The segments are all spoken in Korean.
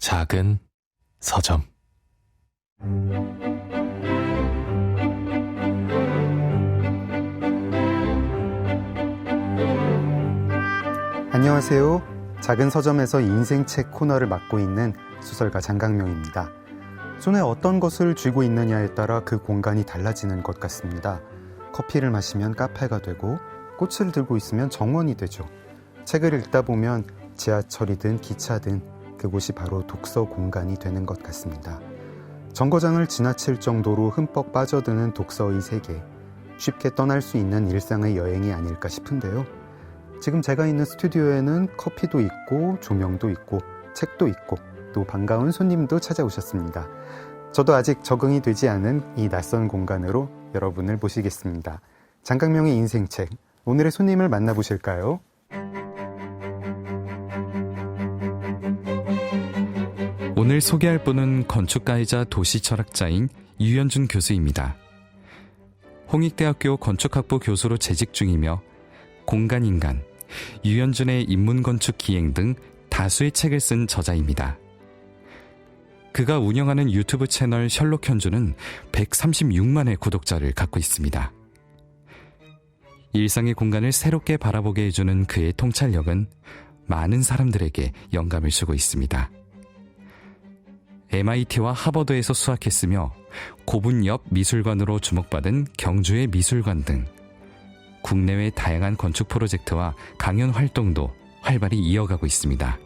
작은 서점. 안녕하세요. 작은 서점에서 인생책 코너를 맡고 있는 소설가 장강명입니다. 손에 어떤 것을 쥐고 있느냐에 따라 그 공간이 달라지는 것 같습니다. 커피를 마시면 카페가 되고 꽃을 들고 있으면 정원이 되죠. 책을 읽다 보면 지하철이든 기차든 그곳이 바로 독서 공간이 되는 것 같습니다. 정거장을 지나칠 정도로 흠뻑 빠져드는 독서의 세계, 쉽게 떠날 수 있는 일상의 여행이 아닐까 싶은데요. 지금 제가 있는 스튜디오에는 커피도 있고 조명도 있고 책도 있고 또 반가운 손님도 찾아오셨습니다. 저도 아직 적응이 되지 않은 이 낯선 공간으로 여러분을 모시겠습니다. 장강명의 인생책, 오늘의 손님을 만나보실까요? 오늘 소개할 분은 건축가이자 도시철학자인 유현준 교수입니다. 홍익대학교 건축학부 교수로 재직 중이며 공간인간, 유현준의 인문건축 기행 등 다수의 책을 쓴 저자입니다. 그가 운영하는 유튜브 채널 셜록 현주는 136만의 구독자를 갖고 있습니다. 일상의 공간을 새롭게 바라보게 해주는 그의 통찰력은 많은 사람들에게 영감을 주고 있습니다. MIT와 하버드에서 수학했으며 고분 옆 미술관으로 주목받은 경주의 미술관 등 국내외 다양한 건축 프로젝트와 강연 활동도 활발히 이어가고 있습니다.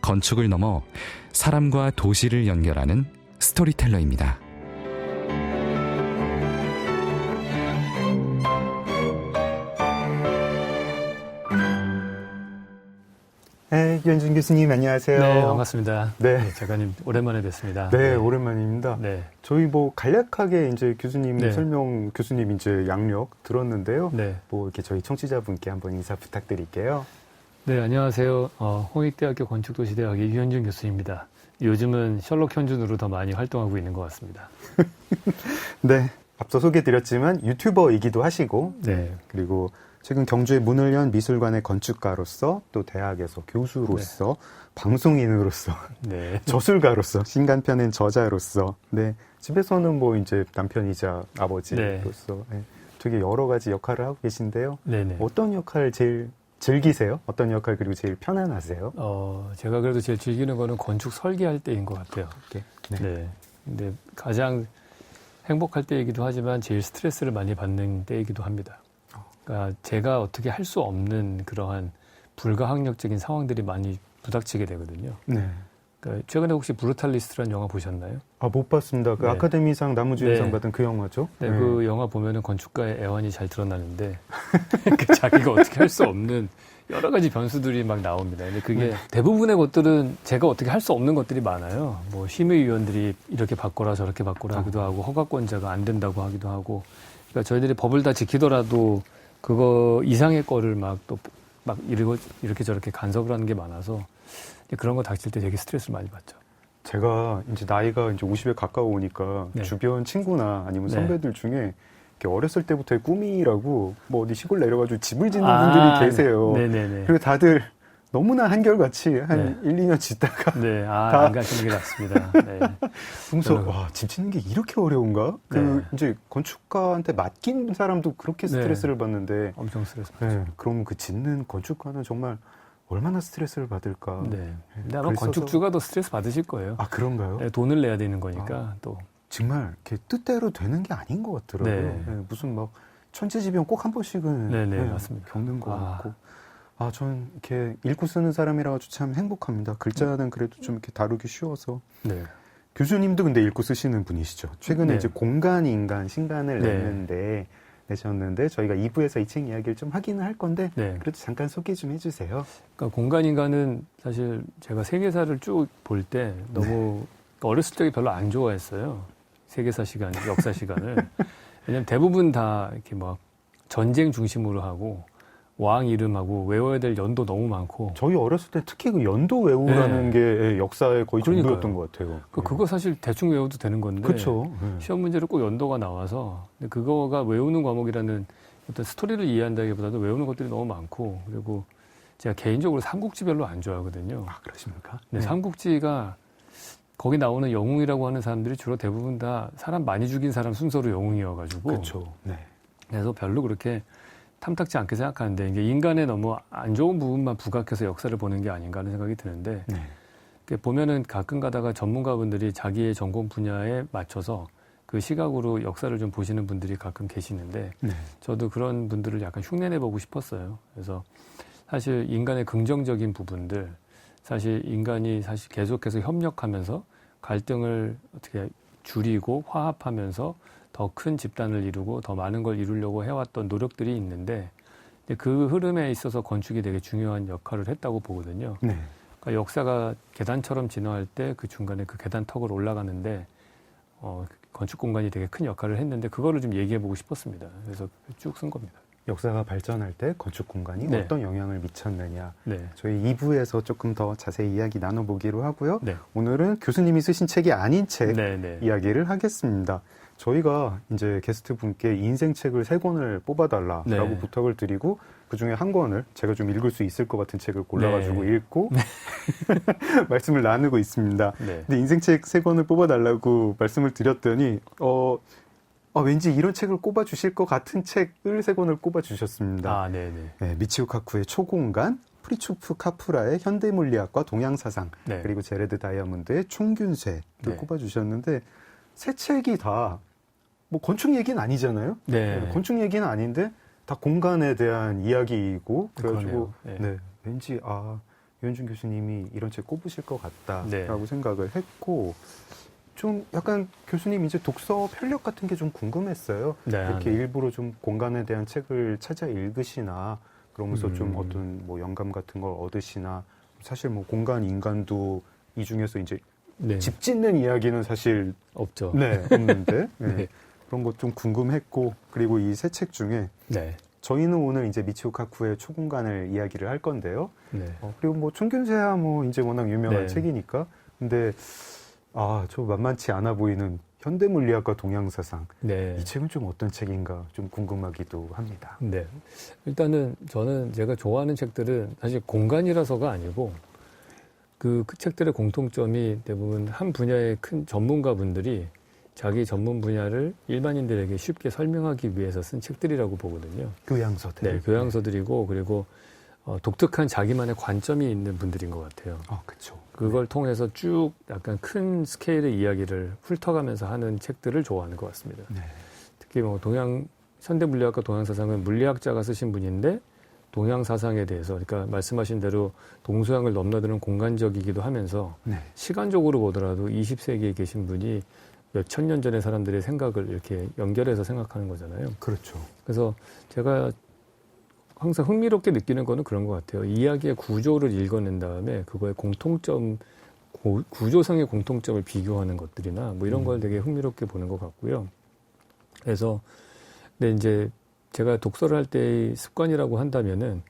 건축을 넘어 사람과 도시를 연결하는 스토리텔러입니다. 네, 유현준 교수님 안녕하세요. 네, 반갑습니다. 네, 작가님 오랜만에 뵙습니다. 네, 오랜만입니다. 네. 저희 간략하게 이제 교수님 네. 설명, 교수님 이제 양력 들었는데요. 네. 이렇게 저희 청취자분께 한번 인사 부탁드릴게요. 네, 안녕하세요. 홍익대학교 건축도시대학의 유현준 교수입니다. 요즘은 셜록 현준으로 더 많이 활동하고 있는 것 같습니다. 네, 앞서 소개드렸지만 유튜버이기도 하시고, 네. 그리고 최근 경주에 문을 연 미술관의 건축가로서, 또 대학에서 교수로서, 방송인으로서, 네. 저술가로서, 신간편의 저자로서, 네, 집에서는 이제 남편이자 아버지로서, 네, 되게 여러 가지 역할을 하고 계신데요. 네네. 어떤 역할을 제일 즐기세요? 어떤 역할 그리고 제일 편안하세요? 제가 그래도 제일 즐기는 거는 건축 설계할 때인 것 같아요. 네. 네. 근데 가장 행복할 때이기도 하지만 제일 스트레스를 많이 받는 때이기도 합니다. 그러니까 제가 어떻게 할 수 없는 그러한 불가항력적인 상황들이 많이 부닥치게 되거든요. 네. 그러니까 최근에 혹시 브루탈리스트라는 영화 보셨나요? 못 봤습니다. 네. 아카데미상 나무주연상 네. 받은 그 영화죠? 네, 그 영화 보면은 건축가의 애환이 잘 드러나는데 자기가 어떻게 할 수 없는 여러 가지 변수들이 막 나옵니다. 근데 그게 대부분의 것들은 제가 어떻게 할 수 없는 것들이 많아요. 심의위원들이 이렇게 바꿔라 저렇게 바꿔라 하기도 하고 허가권자가 안 된다고 하기도 하고 그러니까 저희들이 법을 다 지키더라도 그거 이상의 거를 이렇게 저렇게 간섭을 하는 게 많아서 그런 거 닥칠 때 되게 스트레스를 많이 받죠. 제가 이제 나이가 이제 50에 가까우니까 네. 주변 친구나 아니면 네. 선배들 중에 이렇게 어렸을 때부터의 꿈이라고 어디 시골 내려가지고 집을 짓는 분들이 계세요. 네네네. 그리고 다들 너무나 한결같이 한 네. 1, 2년 짓다가 네, 안 가시는 게 낫습니다. 네. 그래서 집 짓는 게 이렇게 어려운가? 네. 이제 건축가한테 맡긴 사람도 그렇게 스트레스를 받는데 엄청 스트레스 받죠. 네, 그럼 그 짓는 건축가는 정말 얼마나 스트레스를 받을까? 네. 근데 아마 건축주가 더 스트레스 받으실 거예요. 그런가요? 네, 돈을 내야 되는 거니까 또. 정말 이렇게 뜻대로 되는 게 아닌 것 같더라고요. 네. 네, 무슨 천재지변 꼭 한 번씩은 네네, 맞습니다. 겪는 것 같고. 저는 이렇게 읽고 쓰는 사람이라 참 행복합니다. 글자는 그래도 좀 이렇게 다루기 쉬워서. 네. 교수님도 근데 읽고 쓰시는 분이시죠. 최근에 네. 이제 공간인간 신간을 네. 내셨는데 저희가 2부에서 이 책 이야기를 좀 하기는 할 건데 네. 그래도 잠깐 소개 좀 해주세요. 그러니까 공간인간은 사실 제가 세계사를 쭉 볼 때 너무 어렸을 적에 별로 안 좋아했어요. 세계사 시간, 역사 시간을. 왜냐면 대부분 다 이렇게 전쟁 중심으로 하고 왕 이름하고 외워야 될 연도 너무 많고. 저희 어렸을 때 특히 그 연도 외우라는 게 역사의 거의 전부였던 것 같아요. 그거 사실 대충 외워도 되는 건데. 그렇죠. 시험 문제로 꼭 연도가 나와서 근데 그거가 외우는 과목이라는 어떤 스토리를 이해한다기보다도 외우는 것들이 너무 많고 그리고 제가 개인적으로 삼국지 별로 안 좋아하거든요. 아, 그러십니까? 네, 삼국지가 거기 나오는 영웅이라고 하는 사람들이 주로 대부분 다 사람 많이 죽인 사람 순서로 영웅이어가지고 그렇죠. 네. 그래서 별로 그렇게 탐탁지 않게 생각하는데 이게 인간의 너무 안 좋은 부분만 부각해서 역사를 보는 게 아닌가 하는 생각이 드는데 네. 보면은 가끔 가다가 전문가분들이 자기의 전공 분야에 맞춰서 그 시각으로 역사를 좀 보시는 분들이 가끔 계시는데 네. 저도 그런 분들을 약간 흉내내보고 싶었어요. 그래서 사실 인간의 긍정적인 부분들, 사실 인간이 사실 계속해서 협력하면서 갈등을 어떻게 줄이고 화합하면서 더 큰 집단을 이루고 더 많은 걸 이루려고 해왔던 노력들이 있는데 그 흐름에 있어서 건축이 되게 중요한 역할을 했다고 보거든요. 네. 그러니까 역사가 계단처럼 진화할 때 그 중간에 그 계단 턱을 올라가는데 건축 공간이 되게 큰 역할을 했는데 그거를 좀 얘기해보고 싶었습니다. 그래서 쭉 쓴 겁니다. 역사가 발전할 때 건축 공간이 네. 어떤 영향을 미쳤느냐. 네. 저희 2부에서 조금 더 자세히 이야기 나눠보기로 하고요. 네. 오늘은 교수님이 쓰신 책이 아닌 책 네. 네. 이야기를 하겠습니다. 저희가 이제 게스트 분께 인생 책을 3권을 뽑아달라라고 네. 부탁을 드리고 그 중에 한 권을 제가 좀 읽을 수 있을 것 같은 책을 골라가지고 네. 읽고 말씀을 나누고 있습니다. 네. 근데 인생 책 3권을 뽑아달라고 말씀을 드렸더니 왠지 이런 책을 꼽아주실 것 같은 책을 3권을 꼽아주셨습니다. 아, 네네. 네, 미치오 카쿠의 초공간, 프리초프 카프라의 현대물리학과 동양사상, 네. 그리고 제레드 다이아몬드의 총균쇠를 네. 꼽아주셨는데 세 책이 다 뭐 건축 얘기는 아니잖아요. 네. 건축 얘기는 아닌데 다 공간에 대한 이야기이고 그래가지고 그러네요. 네, 왠지 유현준 교수님이 이런 책 꼽으실 것 같다라고 네. 생각을 했고 좀 약간 교수님 이제 독서 편력 같은 게 좀 궁금했어요. 네. 이렇게 네. 일부러 좀 공간에 대한 책을 찾아 읽으시나 그러면서 좀 어떤 뭐 영감 같은 걸 얻으시나 사실 뭐 공간 인간도 이 중에서 이제 네. 집 짓는 이야기는 사실 없죠. 네, 없는데 네. 네. 그런 것 좀 궁금했고 그리고 이 세 책 중에 네. 저희는 오늘 이제 미치오 카쿠의 초공간을 이야기를 할 건데요. 네. 그리고 뭐 총균세야 뭐 이제 워낙 유명한 네. 책이니까 근데 저 만만치 않아 보이는 현대물리학과 동양사상 네. 이 책은 좀 어떤 책인가 좀 궁금하기도 합니다. 네. 일단은 저는 제가 좋아하는 책들은 사실 공간이라서가 아니고 그 책들의 공통점이 대부분 한 분야의 큰 전문가분들이 자기 전문 분야를 일반인들에게 쉽게 설명하기 위해서 쓴 책들이라고 보거든요. 교양서들. 네, 교양서들이고 그리고 독특한 자기만의 관점이 있는 분들인 것 같아요. 그렇죠. 그걸 통해서 쭉 약간 큰 스케일의 이야기를 훑어가면서 하는 책들을 좋아하는 것 같습니다. 네. 특히 뭐 현대물리학과 동양사상은 물리학자가 쓰신 분인데 동양사상에 대해서 그러니까 말씀하신 대로 동서양을 넘나드는 공간적이기도 하면서 네. 시간적으로 보더라도 20세기에 계신 분이 몇천 년 전의 사람들의 생각을 이렇게 연결해서 생각하는 거잖아요. 그렇죠. 그래서 제가 항상 흥미롭게 느끼는 거는 그런 것 같아요. 이야기의 구조를 읽어낸 다음에 그거의 공통점, 구조상의 공통점을 비교하는 것들이나 뭐 이런 걸 되게 흥미롭게 보는 것 같고요. 그래서 근데 이제 제가 독서를 할 때의 습관이라고 한다면은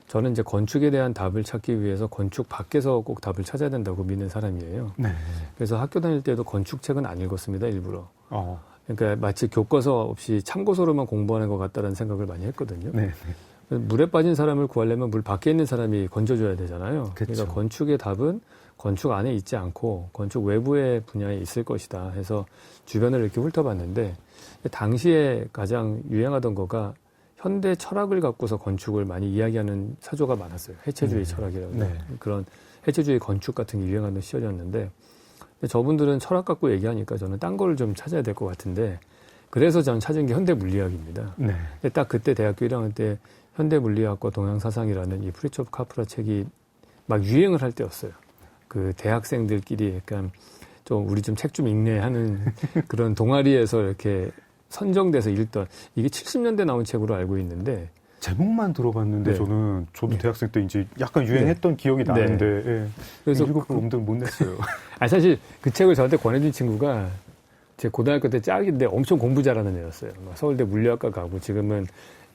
저는 이제 건축에 대한 답을 찾기 위해서 건축 밖에서 꼭 답을 찾아야 된다고 믿는 사람이에요. 네. 그래서 학교 다닐 때도 건축책은 안 읽었습니다, 일부러. 어. 그러니까 마치 교과서 없이 참고서로만 공부하는 것 같다는 생각을 많이 했거든요. 네. 물에 빠진 사람을 구하려면 물 밖에 있는 사람이 건져줘야 되잖아요. 그쵸. 그러니까 건축의 답은 건축 안에 있지 않고 건축 외부의 분야에 있을 것이다 해서 주변을 이렇게 훑어봤는데 당시에 가장 유행하던 거가 현대 철학을 갖고서 건축을 많이 이야기하는 사조가 많았어요. 해체주의 철학이라고. 네. 그런 해체주의 건축 같은 게 유행하는 시절이었는데 근데 저분들은 철학 갖고 얘기하니까 저는 딴 걸 좀 찾아야 될 것 같은데 그래서 저는 찾은 게 현대물리학입니다. 네. 근데 딱 그때 대학교 1학년 때 현대물리학과 동양사상이라는 이 프리초프 카프라 책이 막 유행을 할 때였어요. 그 대학생들끼리 약간 좀 우리 좀 책 좀 읽네 하는 그런 동아리에서 이렇게 선정돼서 읽던 이게 70년대 나온 책으로 알고 있는데 제목만 들어봤는데 네. 저도 네. 대학생 때 이제 약간 유행했던 기억이 나는데 예. 그래서 읽어볼 엄두를 못 냈어요. 사실 그 책을 저한테 권해준 친구가 제 고등학교 때 짝인데 엄청 공부 잘하는 애였어요. 막 서울대 물리학과 가고 지금은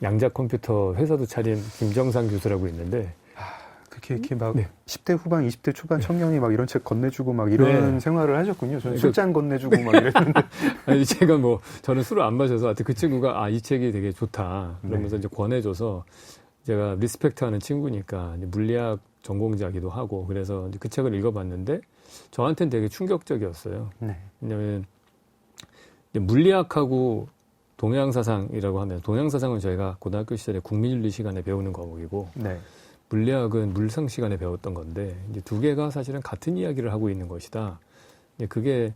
양자 컴퓨터 회사도 차린 김정상 교수라고 있는데 그렇게 이렇게 막 네. 10대 후반, 20대 초반 청년이 막 이런 책 건네주고 막 이런 네. 생활을 하셨군요. 저는 그러니까- 술잔 건네주고 막 이랬는데. 아니, 제가 저는 술을 안 마셔서 하여튼 그 친구가 이 책이 되게 좋다. 그러면서 이제 권해줘서 제가 리스펙트하는 친구니까 이제 물리학 전공자기도 하고 그래서 이제 그 책을 읽어봤는데 저한테는 되게 충격적이었어요. 네. 왜냐하면 이제 물리학하고 동양사상이라고 하면 동양사상은 저희가 고등학교 시절에 국민윤리 시간에 배우는 과목이고 네. 물리학은 물상 시간에 배웠던 건데 이제 두 개가 사실은 같은 이야기를 하고 있는 것이다. 이제 그게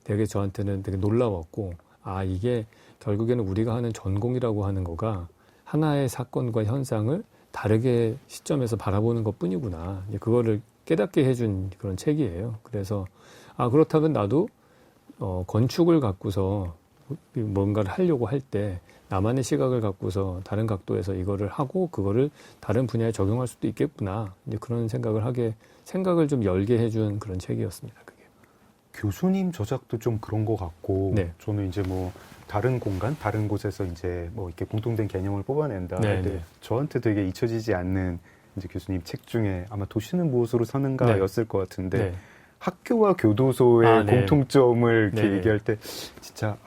되게 저한테는 되게 놀라웠고 아 이게 결국에는 우리가 하는 전공이라고 하는 거가 하나의 사건과 현상을 다르게 시점에서 바라보는 것뿐이구나. 이제 그거를 깨닫게 해준 그런 책이에요. 그래서 아 그렇다면 나도 건축을 갖고서 뭔가를 하려고 할 때 나만의 시각을 갖고서 다른 각도에서 이거를 하고 그거를 다른 분야에 적용할 수도 있겠구나. 이제 그런 생각을 좀 열게 해준 그런 책이었습니다. 그게. 교수님 저작도 좀 그런 것 같고, 네. 저는 이제 뭐 다른 공간, 다른 곳에서 이제 뭐 이렇게 공통된 개념을 뽑아낸다. 네, 근데 네. 저한테 되게 잊혀지지 않는 이제 교수님 책 중에 아마 도시는 무엇으로 사는가였을 것 같은데 네. 학교와 교도소의 아, 네. 공통점을 이렇게 네, 네. 얘기할 때 진짜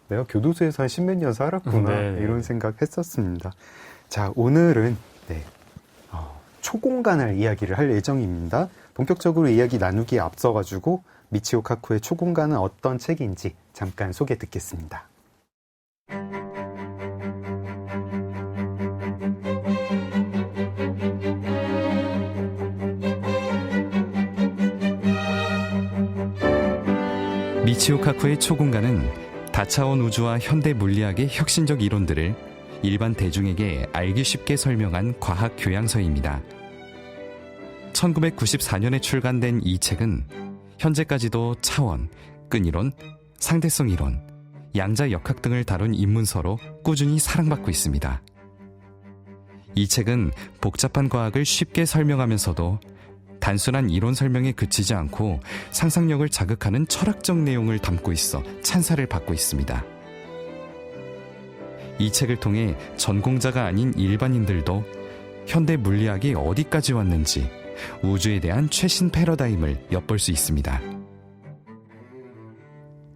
내가 교도소에서 한 십몇 년 살았구나 네, 네. 이런 생각했었습니다. 자, 오늘은 초공간을 이야기를 할 예정입니다. 본격적으로 이야기 나누기에 앞서가지고 미치오 카쿠의 초공간은 어떤 책인지 잠깐 소개 듣겠습니다. 미치오 카쿠의 초공간은 다차원 우주와 현대 물리학의 혁신적 이론들을 일반 대중에게 알기 쉽게 설명한 과학 교양서입니다. 1994년에 출간된 이 책은 현재까지도 차원, 끈이론, 상대성 이론, 양자 역학 등을 다룬 입문서로 꾸준히 사랑받고 있습니다. 이 책은 복잡한 과학을 쉽게 설명하면서도 단순한 이론 설명에 그치지 않고 상상력을 자극하는 철학적 내용을 담고 있어 찬사를 받고 있습니다. 이 책을 통해 전공자가 아닌 일반인들도 현대 물리학이 어디까지 왔는지 우주에 대한 최신 패러다임을 엿볼 수 있습니다.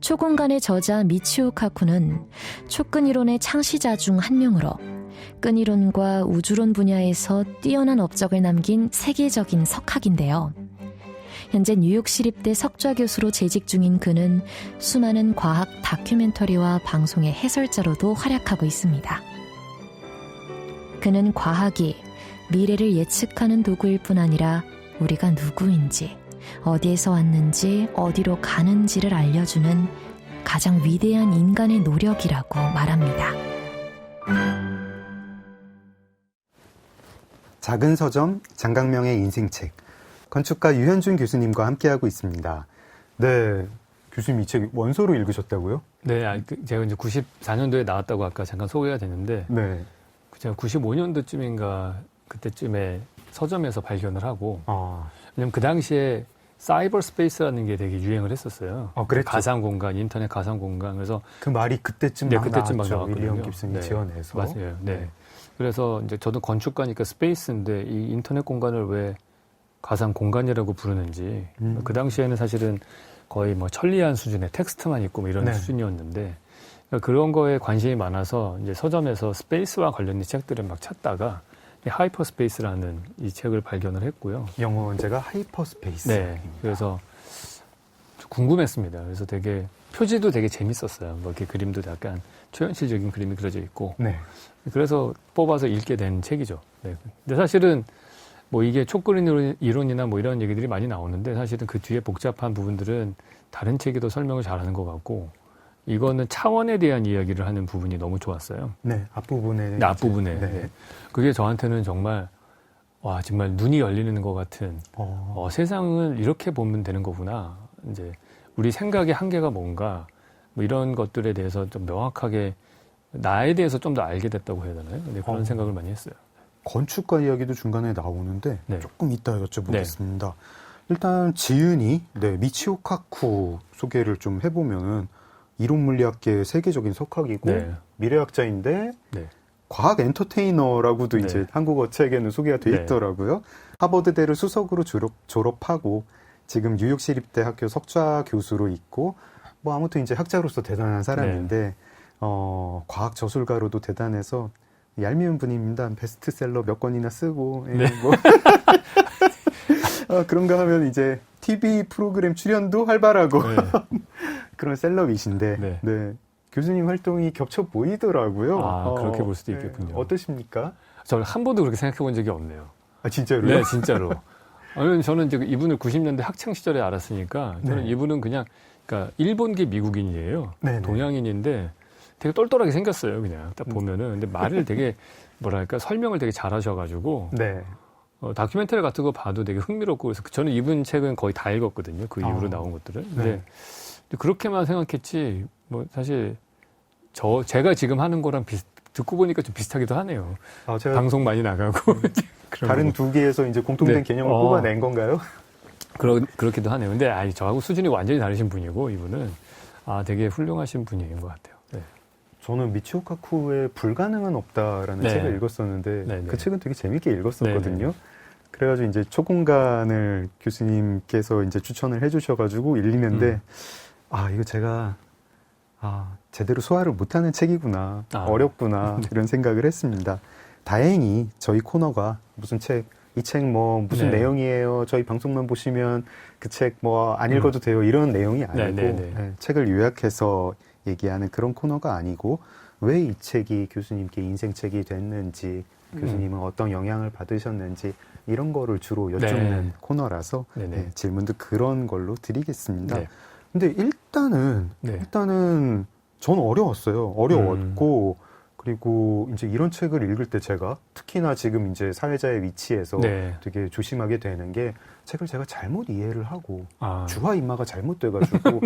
초공간의 저자 미치오 카쿠는 초끈이론의 창시자 중 한 명으로 끈이론과 우주론 분야에서 뛰어난 업적을 남긴 세계적인 석학인데요. 현재 뉴욕시립대 석좌 교수로 재직 중인 그는 수많은 과학 다큐멘터리와 방송의 해설자로도 활약하고 있습니다. 그는 과학이 미래를 예측하는 도구일 뿐 아니라 우리가 누구인지, 어디에서 왔는지, 어디로 가는지를 알려주는 가장 위대한 인간의 노력이라고 말합니다. 작은 서점 장강명의 인생책, 건축가 유현준 교수님과 함께하고 있습니다. 네, 교수님 이 책 원서로 읽으셨다고요? 네, 제가 이제 94년도에 나왔다고 아까 잠깐 소개가 됐는데 네. 제가 95년도쯤인가 그때쯤에 서점에서 발견을 하고 왜냐면 그 당시에 사이버 스페이스라는 게 되게 유행을 했었어요. 그랬죠. 가상 공간, 인터넷 가상 공간. 그래서 그 말이 그때쯤 네, 막 그때쯤 막 나왔죠. 나왔거든요. 윌리엄 깁슨이 네. 지어내서. 맞아요. 네. 그래서 이제 저도 건축가니까 스페이스인데 이 인터넷 공간을 왜 가상 공간이라고 부르는지 그 당시에는 사실은 거의 뭐 천리안 수준의 텍스트만 있고 뭐 이런 네. 수준이었는데 그러니까 그런 거에 관심이 많아서 이제 서점에서 스페이스와 관련된 책들을 막 찾다가 하이퍼스페이스라는 이 책을 발견을 했고요. 영어 원제가 하이퍼스페이스. 네. 그래서 궁금했습니다. 그래서 되게 표지도 되게 재밌었어요. 뭐 이렇게 그림도 약간 초현실적인 그림이 그려져 있고. 네. 그래서 뽑아서 읽게 된 책이죠. 네. 근데 사실은 뭐 이게 촉근 이론이나 뭐 이런 얘기들이 많이 나오는데 사실은 그 뒤에 복잡한 부분들은 다른 책이 더 설명을 잘하는 것 같고 이거는 차원에 대한 이야기를 하는 부분이 너무 좋았어요. 네, 앞부분에. 네, 앞부분에. 네. 네. 그게 저한테는 정말 눈이 열리는 것 같은 세상을 이렇게 보면 되는 거구나. 이제 우리 생각의 한계가 뭔가 뭐 이런 것들에 대해서 좀 명확하게 나에 대해서 좀 더 알게 됐다고 해야 되나요? 네, 그런 생각을 많이 했어요. 건축가 이야기도 중간에 나오는데 네. 조금 이따 여쭤보겠습니다. 일단 지은이 미치오 카쿠 소개를 좀 해보면은 이론 물리학계의 세계적인 석학이고 네. 미래학자인데 네. 과학 엔터테이너라고도 네. 이제 한국어 책에는 소개가 돼 네. 있더라고요. 하버드대를 수석으로 졸업하고 지금 뉴욕시립대 학교 석좌 교수로 있고 뭐 아무튼 이제 학자로서 대단한 사람인데 과학 저술가로도 대단해서 얄미운 분입니다. 베스트셀러 몇 권이나 쓰고 예, 네. 뭐 그런가 하면 이제 TV 프로그램 출연도 활발하고 네. 그런 셀럽이신데 네. 네. 교수님 활동이 겹쳐 보이더라고요. 아, 그렇게 볼 수도 있겠군요. 어떠십니까? 저는 한 번도 그렇게 생각해 본 적이 없네요. 아, 진짜로요? 네, 진짜로. 아니, 저는 이제 이분을 90년대 학창 시절에 알았으니까 저는 네. 이분은 그냥 그러니까 일본계 미국인이에요. 네네. 동양인인데 되게 똘똘하게 생겼어요, 그냥 딱 보면은. 근데 말을 되게 뭐랄까 설명을 되게 잘하셔가지고 네. 다큐멘터리 같은 거 봐도 되게 흥미롭고 그래서 저는 이분 책은 거의 다 읽었거든요. 그 이후로 나온 것들은. 근데 그렇게만 생각했지 뭐 사실 제가 지금 하는 거랑 듣고 보니까 좀 비슷하기도 하네요. 제가 방송 많이 나가고 그런 다른 거. 두 개에서 이제 공통된 네. 개념을 뽑아낸 건가요? 그렇기도 하네요. 근데 저하고 수준이 완전히 다르신 분이고 이분은 되게 훌륭하신 분인 것 같아요. 네. 저는 미치오 카쿠의 불가능은 없다라는 네. 책을 읽었었는데 네, 네. 그 책은 되게 재밌게 읽었었거든요. 네, 네. 그래가지고 이제 초공간을 교수님께서 이제 추천을 해주셔가지고 읽는데 이거 제가 제대로 소화를 못하는 책이구나, 어렵구나 이런 생각을 했습니다. 다행히 저희 코너가 무슨 책, 이 책 뭐 무슨 네. 내용이에요, 저희 방송만 보시면 그 책 뭐 안 읽어도 돼요 이런 내용이 아니고 네. 책을 요약해서 얘기하는 그런 코너가 아니고 왜 이 책이 교수님께 인생책이 됐는지, 교수님은 어떤 영향을 받으셨는지 이런 거를 주로 여쭙는 네. 코너라서 네네. 질문도 그런 걸로 드리겠습니다. 네. 근데 일단은 전 어려웠어요. 어려웠고 그리고 이제 이런 책을 읽을 때 제가 특히나 지금 이제 사회자의 위치에서 네. 되게 조심하게 되는 게 책을 제가 잘못 이해를 하고 아. 주화 인마가 잘못돼가지고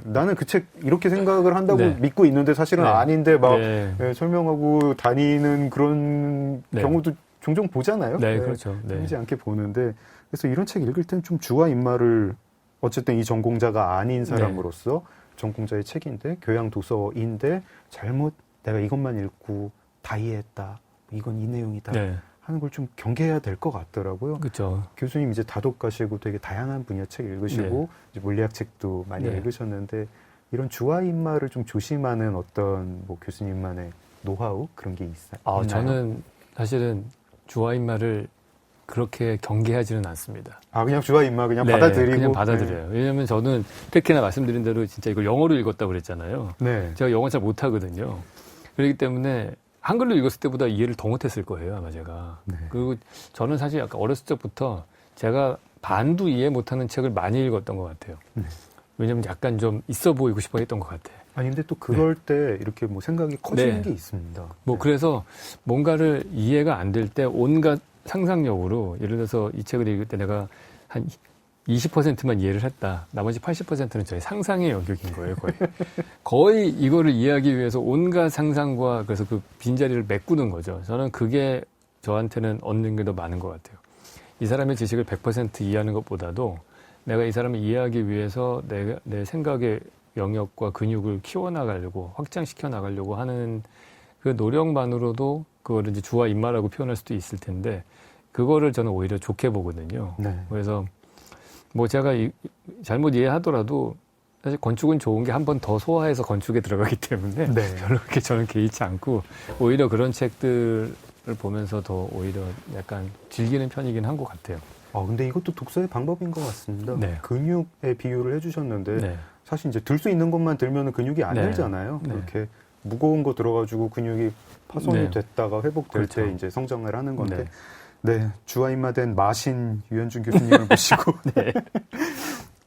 나는 그 책 이렇게 생각을 한다고 네. 믿고 있는데 사실은 네. 아닌데 막 네. 설명하고 다니는 그런 네. 경우도 종종 보잖아요. 네, 그렇죠. 네. 보이지 않게 보는데 그래서 이런 책 읽을 땐 좀 주화 인마를 어쨌든 이 전공자가 아닌 사람으로서 전공자의 책인데 교양 도서인데 잘못 내가 이것만 읽고 다 이해했다. 이건 이 내용이다. 네. 하는 걸 좀 경계해야 될 것 같더라고요. 그렇죠. 교수님 이제 다독가시고 되게 다양한 분야 책 읽으시고 이제 물리학 책도 많이 네. 읽으셨는데 이런 주화 인마를 좀 조심하는 어떤 뭐 교수님만의 노하우 그런 게 있나요? 저는 사실은 주화인마를 그렇게 경계하지는 않습니다. 그냥 주화 인마 그냥 네, 받아들이고 그냥 받아들여요. 왜냐하면 저는 특히나 말씀드린 대로 진짜 이걸 영어로 읽었다고 그랬잖아요. 네. 제가 영어 잘 못하거든요. 그렇기 때문에 한글로 읽었을 때보다 이해를 더 못했을 거예요, 아마 제가. 네. 그리고 저는 사실 약간 어렸을 적부터 제가 반도 이해 못하는 책을 많이 읽었던 것 같아요. 왜냐면 약간 좀 있어 보이고 싶어 했던 것 같아. 아니 근데 또 그럴 때 이렇게 뭐 생각이 커지는 네. 게 있습니다. 뭐 그래서 뭔가를 이해가 안 될 때 온갖 상상력으로 예를 들어서 이 책을 읽을 때 내가 한 20%만 이해를 했다. 나머지 80%는 저의 상상의 영역인 거예요, 거의. 거의 이거를 이해하기 위해서 온갖 상상과 그래서 그 빈자리를 메꾸는 거죠. 저는 그게 저한테는 얻는 게 더 많은 것 같아요. 이 사람의 지식을 100% 이해하는 것보다도 내가 이 사람을 이해하기 위해서 내 생각의 영역과 근육을 키워나가려고, 확장시켜 나가려고 하는 그 노력만으로도 그거를 이제 주와 인마라고 표현할 수도 있을 텐데, 그거를 저는 오히려 좋게 보거든요. 네. 그래서 뭐 제가 잘못 이해하더라도 사실 건축은 좋은 게 한 번 더 소화해서 건축에 들어가기 때문에 네. 별로 그렇게 저는 개의치 않고 오히려 그런 책들을 보면서 더 오히려 약간 즐기는 편이긴 한 것 같아요. 근데 이것도 독서의 방법인 것 같습니다. 네. 근육의 비유를 해주셨는데 네. 사실 이제 들 수 있는 것만 들면 근육이 안 네. 들잖아요. 네. 그렇게 무거운 거 들어가지고 근육이 파손이 네. 됐다가 회복될 그렇죠. 때 이제 성장을 하는 건데 네. 네, 주화인마된 마신 유현준 교수님을 모시고 네.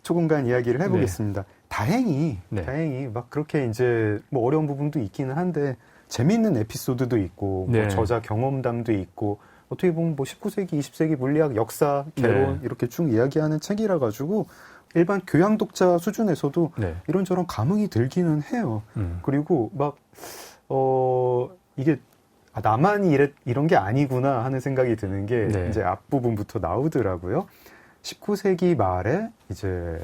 초공간 이야기를 해보겠습니다. 다행히 막 그렇게 이제 뭐 어려운 부분도 있기는 한데 재미있는 에피소드도 있고 뭐 네. 저자 경험담도 있고 어떻게 보면 뭐 19세기, 20세기 물리학 역사, 개론 이렇게 쭉 이야기하는 책이라 가지고 일반 교양 독자 수준에서도 이런저런 감흥이 들기는 해요. 그리고 막 이게 나만 이런 게 아니구나 하는 생각이 드는 게 이제 앞부분부터 나오더라고요. 19세기 말에 이제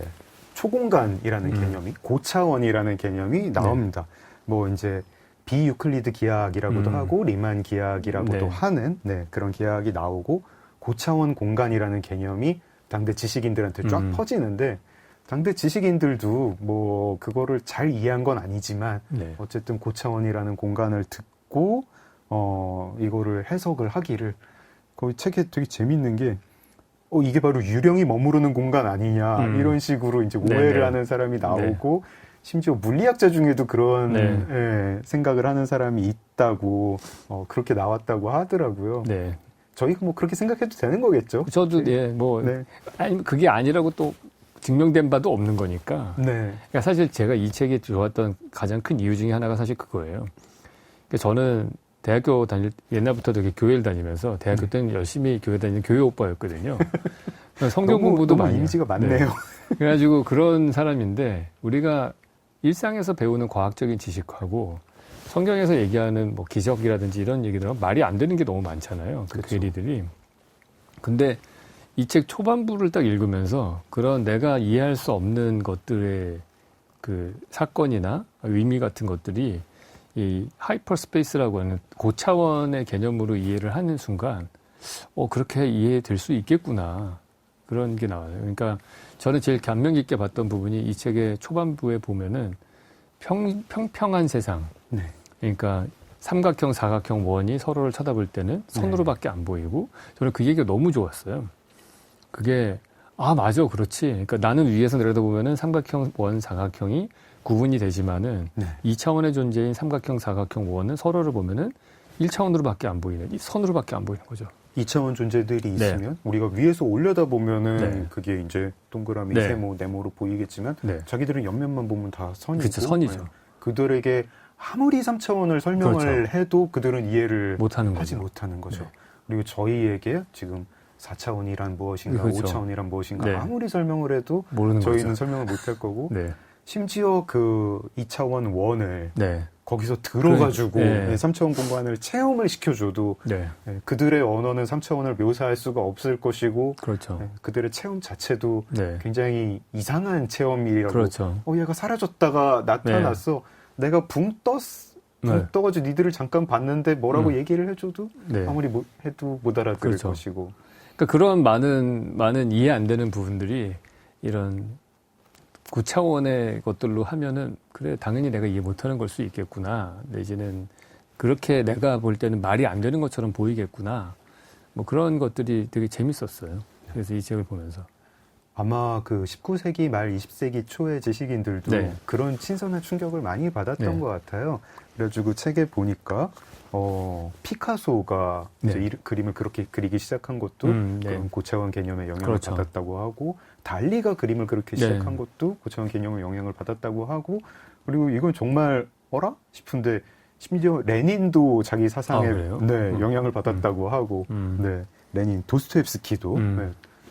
초공간이라는 개념이, 고차원이라는 개념이 나옵니다. 뭐 이제 비유클리드 기하학이라고도 하고 리만 기하학이라고도 하는 그런 기하학이 나오고 고차원 공간이라는 개념이 당대 지식인들한테 쫙 퍼지는데 당대 지식인들도 뭐 그거를 잘 이해한 건 아니지만 어쨌든 고차원이라는 공간을 듣고 이거를 해석을 하기를 거기 책에 되게 재밌는 게 이게 바로 유령이 머무르는 공간 아니냐 이런 식으로 이제 오해를 네네. 하는 사람이 나오고 심지어 물리학자 중에도 그런 네. 예, 생각을 하는 사람이 있다고 그렇게 나왔다고 하더라고요. 네. 저희가 뭐 그렇게 생각해도 되는 거겠죠? 저도 뭐 네. 아니 그게 아니라고 또 증명된 바도 없는 거니까. 네. 그러니까 사실 제가 이 책이 좋았던 가장 큰 이유 중에 하나가 사실 그거예요. 그러니까 저는 대학교 옛날부터 되게 교회를 다니면서 대학교 때는 열심히 교회 다니는 교회 오빠였거든요. 성경 공부도 너무 많이 이미지가 해요. 많네요. 네. 그래가지고 그런 사람인데 우리가 일상에서 배우는 과학적인 지식하고 성경에서 얘기하는 뭐 기적이라든지 이런 얘기들은 말이 안 되는 게 너무 많잖아요. 그 그렇죠. 괴리들이. 근데 이 책 초반부를 딱 읽으면서 그런 내가 이해할 수 없는 것들의 그 사건이나 의미 같은 것들이 이 하이퍼스페이스라고 하는 고차원의 개념으로 이해를 하는 순간 그렇게 이해될 수 있겠구나. 그런 게 나와요. 그러니까 저는 제일 감명 깊게 봤던 부분이 이 책의 초반부에 보면은 평평한 세상. 네. 그러니까 삼각형, 사각형 원이 서로를 쳐다볼 때는 선으로밖에 안 보이고 저는 그 얘기가 너무 좋았어요. 그게 맞아, 그렇지. 그러니까 나는 위에서 내려다보면은 삼각형, 원, 사각형이 구분이 되지만은 2차원의 존재인 삼각형, 사각형 원은 서로를 보면은 1차원으로밖에 안 보이는, 선으로밖에 안 보이는 거죠. 2차원 존재들이 있으면 우리가 위에서 올려다 보면은 그게 이제 동그라미, 세모, 네모로 보이겠지만 자기들은 옆면만 보면 다 선이고 그렇죠, 선이죠. 그들에게 아무리 3차원을 설명을 해도 그들은 이해를 못하는 하지 거죠. 못하는 거죠. 그리고 저희에게 지금 4차원이란 무엇인가, 그렇죠. 5차원이란 무엇인가 아무리 설명을 해도 모르는 저희는 거죠. 설명을 못할 거고 심지어 그 2차원 원을 거기서 들어가지고 3차원 공간을 체험을 시켜줘도 그들의 언어는 3차원을 묘사할 수가 없을 것이고 그렇죠. 그들의 체험 자체도 굉장히 이상한 체험이라고 그렇죠. 얘가 사라졌다가 나타났어. 내가 붕 떠가지고 니들을 잠깐 봤는데 뭐라고 얘기를 해줘도 아무리 해도 못 알아들을 그렇죠. 것이고 그러니까 그런 많은 이해 안 되는 부분들이 이런 9차원의 것들로 하면은 그래 당연히 내가 이해 못하는 걸 수 있겠구나 내지는 그렇게 내가 볼 때는 말이 안 되는 것처럼 보이겠구나 뭐 그런 것들이 되게 재밌었어요. 그래서 이 책을 보면서 아마 그 19세기 말 20세기 초의 지식인들도 그런 신선한 충격을 많이 받았던 것 같아요. 그래가지고 책에 보니까 피카소가 이제 그림을 그렇게 그리기 시작한 것도 그런 고차원 개념의 영향을 받았다고 하고 달리가 그림을 그렇게 시작한 것도 고차원 개념의 영향을 받았다고 하고 그리고 이건 정말 어라? 싶은데 심지어 레닌도 자기 사상에 영향을 받았다고 하고 레닌, 도스토옙스키도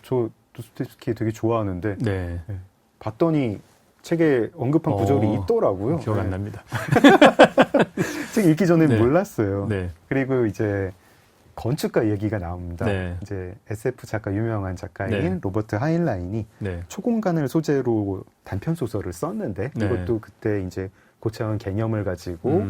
저 도스토옙스키 되게 좋아하는데 봤더니 책에 언급한 구절이 있더라고요. 기억 안 납니다. 책 읽기 전에 몰랐어요. 그리고 이제 건축가 얘기가 나옵니다. 이제 SF 작가 유명한 작가인 로버트 하인라인이 초공간을 소재로 단편 소설을 썼는데 이것도 그때 이제 고차원 개념을 가지고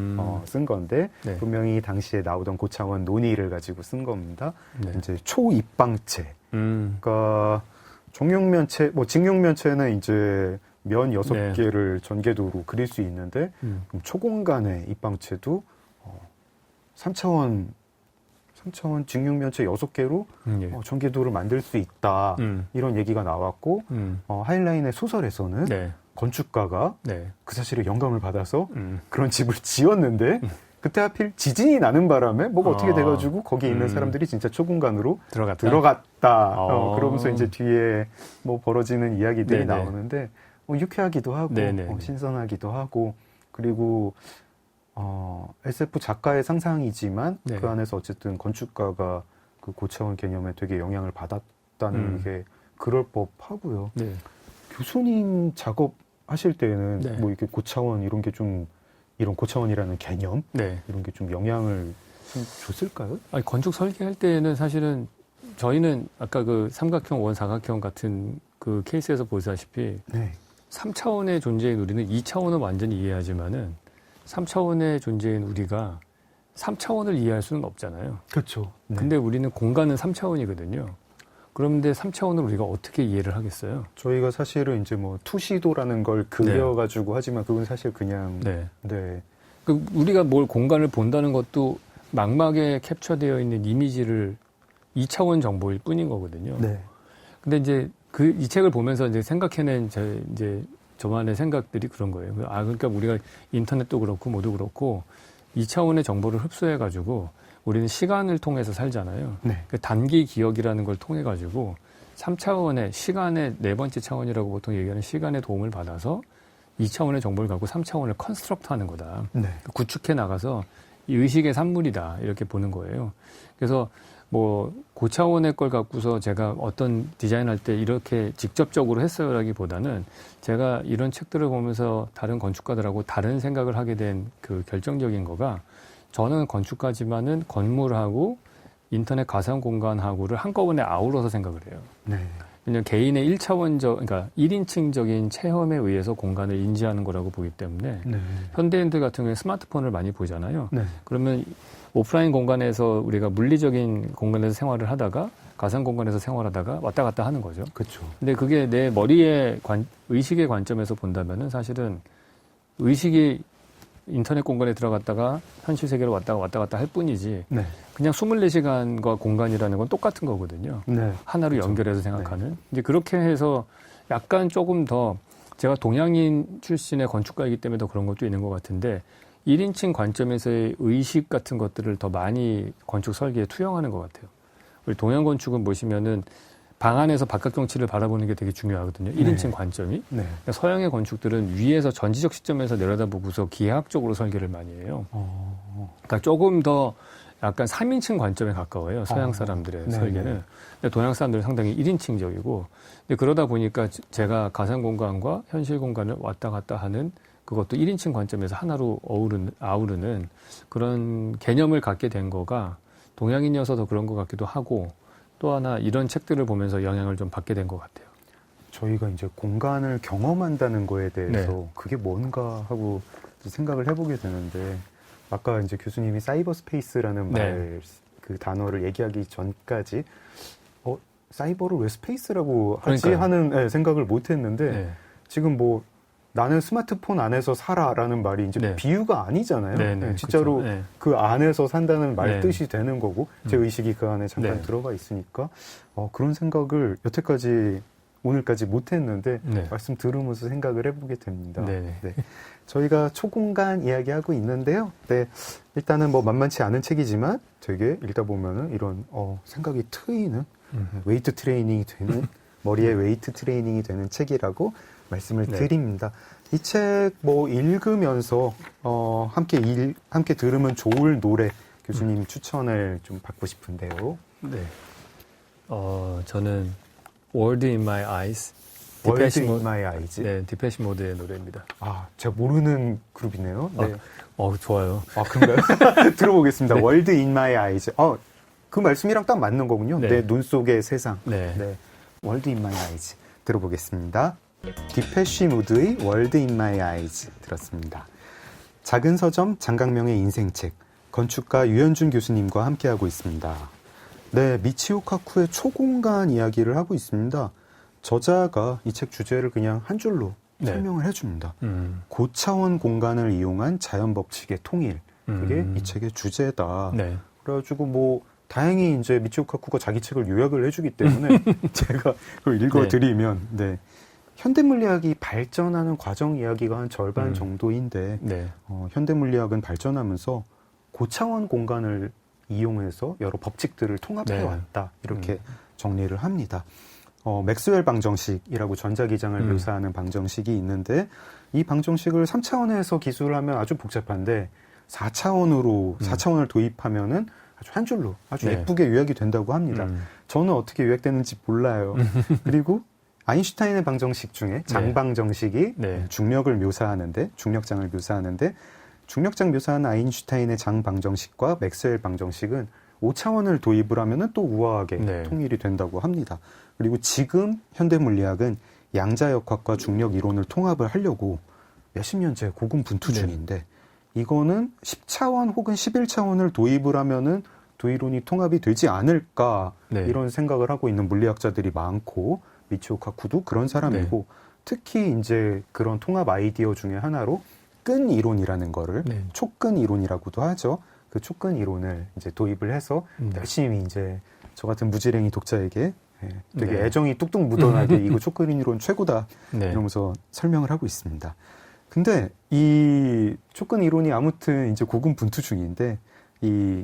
쓴 건데 분명히 당시에 나오던 고차원 논의를 가지고 쓴 겁니다. 이제 초입방체. 그러니까 정육면체, 뭐 직육면체는 이제 면 6개를 전개도로 그릴 수 있는데 그럼 초공간의 입방체도 3차원 직육면체 6개로 전개도를 만들 수 있다. 이런 얘기가 나왔고 하인라인의 소설에서는 건축가가 그 사실에 영감을 받아서 그런 집을 지었는데 그때 하필 지진이 나는 바람에 뭐가 어떻게 돼가지고 거기에 있는 사람들이 진짜 초공간으로 들어갔다. 그러면서 이제 뒤에 뭐 벌어지는 이야기들이 나오는데 유쾌하기도 하고 신선하기도 하고 그리고 SF 작가의 상상이지만 그 안에서 어쨌든 건축가가 그 고차원 개념에 되게 영향을 받았다는 게 그럴 법하고요. 교수님 작업하실 때는 뭐 이렇게 고차원 이런 게 좀 이런 고차원이라는 개념 이런 게 좀 영향을 좀 줬을까요? 아니, 건축 설계할 때는 사실은 저희는 아까 그 삼각형, 원, 사각형 같은 그 케이스에서 보시다시피 3차원의 존재인 우리는 2차원은 완전히 이해하지만은 3차원의 존재인 우리가 3차원을 이해할 수는 없잖아요. 그렇죠. 근데 우리는 공간은 3차원이거든요. 그런데 3차원을 우리가 어떻게 이해를 하겠어요? 저희가 사실은 이제 뭐 투시도라는 걸 그려가지고 하지만 그건 사실 그냥 그 우리가 뭘 공간을 본다는 것도 망막에 캡처되어 있는 이미지를 2차원 정보일 뿐인 거거든요. 네. 근데 이제 이 책을 보면서 이제 생각해낸 저만의 생각들이 그런 거예요. 그러니까 우리가 인터넷도 그렇고 모두 그렇고 2차원의 정보를 흡수해가지고 우리는 시간을 통해서 살잖아요. 네. 그 단기 기억이라는 걸 통해가지고 3차원의 시간의 네 번째 차원이라고 보통 얘기하는 시간의 도움을 받아서 2차원의 정보를 갖고 3차원을 컨스트럭트 하는 거다. 네. 구축해 나가서 이 의식의 산물이다. 이렇게 보는 거예요. 그래서 뭐 고차원의 걸 갖고서 제가 어떤 디자인할 때 이렇게 직접적으로 했어요라기보다는 제가 이런 책들을 보면서 다른 건축가들하고 다른 생각을 하게 된 그 결정적인 거가 저는 건축가지만은 건물하고 인터넷 가상 공간하고를 한꺼번에 아우러서 생각을 해요. 네. 왜냐하면 개인의 1차원적, 그러니까 1인칭적인 체험에 의해서 공간을 인지하는 거라고 보기 때문에 네. 현대인들 같은 경우에 스마트폰을 많이 보잖아요. 네. 그러면 오프라인 공간에서 우리가 물리적인 공간에서 생활을 하다가 가상 공간에서 생활하다가 왔다 갔다 하는 거죠. 그렇죠. 근데 그게 내 머리의 의식의 관점에서 본다면은 사실은 의식이 인터넷 공간에 들어갔다가 현실 세계로 왔다 갔다 할 뿐이지 네. 그냥 24시간과 공간이라는 건 똑같은 거거든요. 네. 하나로 그렇죠. 연결해서 생각하는. 이제 그렇게 해서 약간 조금 더 제가 동양인 출신의 건축가이기 때문에 더 그런 것도 있는 것 같은데 1인칭 관점에서의 의식 같은 것들을 더 많이 건축 설계에 투영하는 것 같아요. 우리 동양 건축은 보시면은 방 안에서 바깥 경치를 바라보는 게 되게 중요하거든요. 1인칭 관점이. 네. 그러니까 서양의 건축들은 위에서 전지적 시점에서 내려다보고서 기하학적으로 설계를 많이 해요. 그러니까 조금 더 약간 3인칭 관점에 가까워요. 서양 사람들의 네, 설계는. 네. 근데 동양 사람들은 상당히 1인칭적이고. 근데 그러다 보니까 제가 가상 공간과 현실 공간을 왔다 갔다 하는 그것도 1인칭 관점에서 하나로 아우르는 그런 개념을 갖게 된 거가 동양인이어서 더 그런 것 같기도 하고 또 하나 이런 책들을 보면서 영향을 좀 받게 된 것 같아요. 저희가 이제 공간을 경험한다는 거에 대해서 그게 뭔가 하고 생각을 해보게 되는데 아까 이제 교수님이 사이버 스페이스라는 네. 그 단어를 얘기하기 전까지 사이버를 왜 스페이스라고 하지 그러니까요. 하는 생각을 못 했는데 네. 지금 뭐 나는 스마트폰 안에서 살아라는 말이 이제 네. 비유가 아니잖아요. 네, 네, 진짜로 그렇죠. 네. 그 안에서 산다는 말 네. 뜻이 되는 거고 제 의식이 그 안에 잠깐 네. 들어가 있으니까 그런 생각을 여태까지 오늘까지 못 했는데 네. 말씀 들으면서 생각을 해보게 됩니다. 네. 네. 저희가 초공간 이야기하고 있는데요. 네. 일단은 뭐 만만치 않은 책이지만 되게 읽다 보면은 이런 생각이 트이는 웨이트 트레이닝이 되는 머리에 웨이트 트레이닝이 되는 책이라고 말씀을 네. 드립니다. 이 책 뭐 읽으면서 함께 들으면 좋을 노래 교수님 추천을 좀 받고 싶은데요. 네. 저는 World in My Eyes. World in My Eyes. 네, 디페시 모드의 노래입니다. 아, 제가 모르는 그룹이네요. 네. 좋아요. 아, 그런가요? 들어보겠습니다. 네. World in My Eyes. 그 말씀이랑 딱 맞는 거군요. 네. 내 눈 속의 세상. 네. 네. World in My Eyes. 들어보겠습니다. 디페시 무드의 World in My Eyes 들었습니다. 작은 서점 장강명의 인생책 건축가 유현준 교수님과 함께하고 있습니다. 네, 미치오 카쿠의 초공간 이야기를 하고 있습니다. 저자가 이 책 주제를 그냥 한 줄로 네. 설명을 해줍니다. 고차원 공간을 이용한 자연 법칙의 통일. 그게 이 책의 주제다. 네. 그래가지고 뭐 다행히 이제 미치오 카쿠가 자기 책을 요약을 해주기 때문에 제가 그걸 읽어드리면 네. 현대물리학이 발전하는 과정 이야기가 한 절반 정도인데 네. 현대물리학은 발전하면서 고차원 공간을 이용해서 여러 법칙들을 통합해왔다. 이렇게 정리를 합니다. 맥스웰 방정식이라고 전자기장을 묘사하는 방정식이 있는데 이 방정식을 3차원에서 기술하면 아주 복잡한데 4차원을 도입하면은 아주 한 줄로 아주 네. 예쁘게 요약이 된다고 합니다. 저는 어떻게 요약되는지 몰라요. 그리고 아인슈타인의 방정식 중에 장방정식이 네. 중력을 묘사하는데 중력장을 묘사하는데 중력장 묘사하는 아인슈타인의 장방정식과 맥스웰 방정식은 5차원을 도입을 하면은 또 우아하게 네. 통일이 된다고 합니다. 그리고 지금 현대물리학은 양자역학과 중력 이론을 통합을 하려고 몇십 년째 고군분투 중인데 이거는 10차원 혹은 11차원을 도입을 하면은 두 이론이 통합이 되지 않을까 이런 생각을 하고 있는 물리학자들이 많고 미치오 카쿠도 그런 사람이고 특히 이제 그런 통합 아이디어 중에 하나로 끈 이론이라는 거를 촉끈 이론이라고도 하죠. 그 촉근 이론을 이제 도입을 해서 네. 열심히 이제 저 같은 무지랭이 독자에게 되게 네. 애정이 뚝뚝 묻어나게 이거 촉근 이론 최고다 네. 이러면서 설명을 하고 있습니다. 근데 이 촉근 이론이 아무튼 이제 고군분투 중인데 이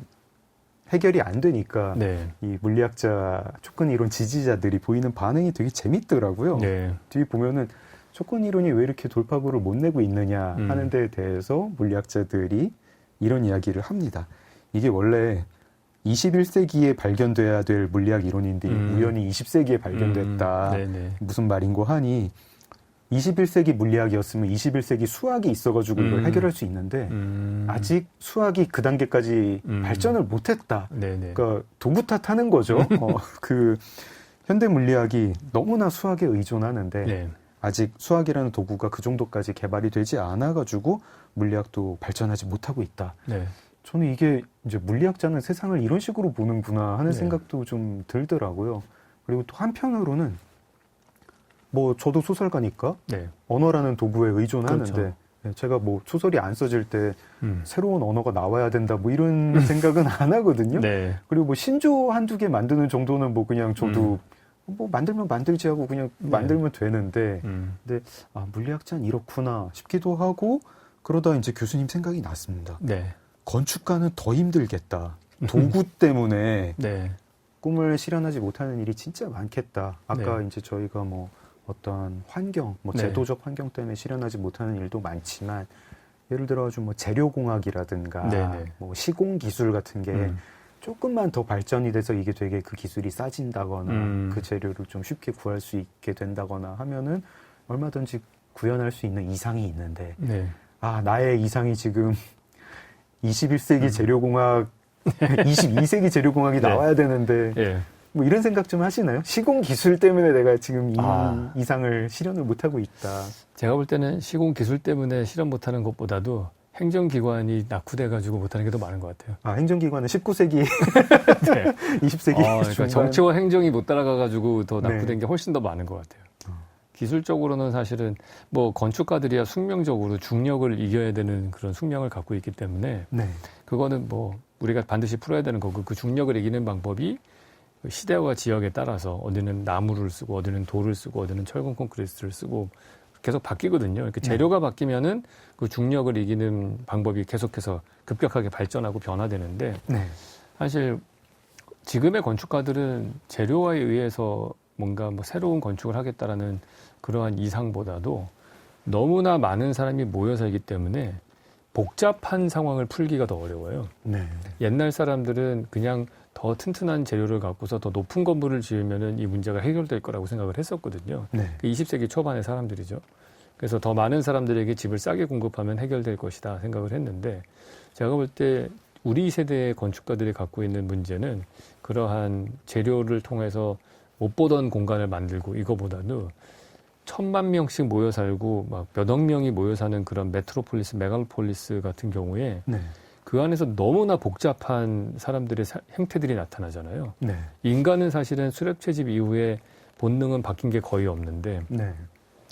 해결이 안 되니까 네. 이 물리학자 촉근 이론 지지자들이 보이는 반응이 되게 재밌더라고요. 네. 뒤에 보면은 촉근 이론이 왜 이렇게 돌파구를 못 내고 있느냐 하는 데에 대해서 물리학자들이 이런 이야기를 합니다. 이게 원래 21세기에 발견돼야 될 물리학 이론인데 우연히 20세기에 발견됐다. 네네. 무슨 말인고 하니 21세기 물리학이었으면 21세기 수학이 있어가지고 이걸 해결할 수 있는데 아직 수학이 그 단계까지 발전을 못했다. 네네. 그러니까 도구 탓하는 거죠. 그 현대 물리학이 너무나 수학에 의존하는데 네. 아직 수학이라는 도구가 그 정도까지 개발이 되지 않아가지고 물리학도 발전하지 못하고 있다. 네. 저는 이게 이제 물리학자는 세상을 이런 식으로 보는구나 하는 네. 생각도 좀 들더라고요. 그리고 또 한편으로는 뭐 저도 소설가니까 네. 언어라는 도구에 의존하는데 그렇죠. 제가 뭐 소설이 안 써질 때 음. 새로운 언어가 나와야 된다 뭐 이런 생각은 안 하거든요. 네. 그리고 뭐 신조 한두 개 만드는 정도는 뭐 그냥 저도 뭐 만들면 만들지 하고 그냥 네. 만들면 되는데 네. 아, 물리학자는 이렇구나 싶기도 하고 그러다 이제 교수님 생각이 났습니다. 네. 건축가는 더 힘들겠다. 도구 때문에 네. 꿈을 실현하지 못하는 일이 진짜 많겠다. 아까 네. 이제 저희가 뭐 어떤 환경, 뭐 네. 제도적 환경 때문에 실현하지 못하는 일도 많지만 예를 들어가지고 뭐 재료공학이라든가 네네. 뭐 시공기술 같은 게 조금만 더 발전이 돼서 이게 되게 그 기술이 싸진다거나 그 재료를 좀 쉽게 구할 수 있게 된다거나 하면은 얼마든지 구현할 수 있는 이상이 있는데 네. 아, 나의 이상이 지금 21세기 재료공학, 22세기 재료공학이 네. 나와야 되는데 예. 뭐 이런 생각 좀 하시나요? 시공 기술 때문에 내가 지금 이 아. 이상을 실현을 못하고 있다. 제가 볼 때는 시공 기술 때문에 실현 못하는 것보다도 행정기관이 낙후돼가지고 못하는 게 더 많은 것 같아요. 아, 행정기관은 19세기, 네. 20세기 그러니까 중반. 정치와 행정이 못 따라가가지고 더 낙후된 네. 게 훨씬 더 많은 것 같아요. 기술적으로는 사실은 뭐 건축가들이야 숙명적으로 중력을 이겨야 되는 그런 숙명을 갖고 있기 때문에 네. 그거는 뭐 우리가 반드시 풀어야 되는 거고 그 중력을 이기는 방법이 시대와 지역에 따라서 어디는 나무를 쓰고 어디는 돌을 쓰고 어디는 철근 콘크리트를 쓰고 계속 바뀌거든요. 그러니까 재료가 바뀌면은 그 중력을 이기는 방법이 계속해서 급격하게 발전하고 변화되는데 네. 사실 지금의 건축가들은 재료에 의해서 뭔가 뭐 새로운 건축을 하겠다라는 그러한 이상보다도 너무나 많은 사람이 모여 살기 때문에 복잡한 상황을 풀기가 더 어려워요. 네. 옛날 사람들은 그냥 더 튼튼한 재료를 갖고서 더 높은 건물을 지으면은 이 문제가 해결될 거라고 생각을 했었거든요. 네. 20세기 초반의 사람들이죠. 그래서 더 많은 사람들에게 집을 싸게 공급하면 해결될 것이다 생각을 했는데 제가 볼 때 우리 세대의 건축가들이 갖고 있는 문제는 그러한 재료를 통해서 못 보던 공간을 만들고 이거보다도 1000만 명씩 모여 살고 막 몇억 명이 모여 사는 그런 메트로폴리스, 메갈로폴리스 같은 경우에 네. 그 안에서 너무나 복잡한 사람들의 행태들이 나타나잖아요. 네. 인간은 사실은 수렵채집 이후에 본능은 바뀐 게 거의 없는데 네.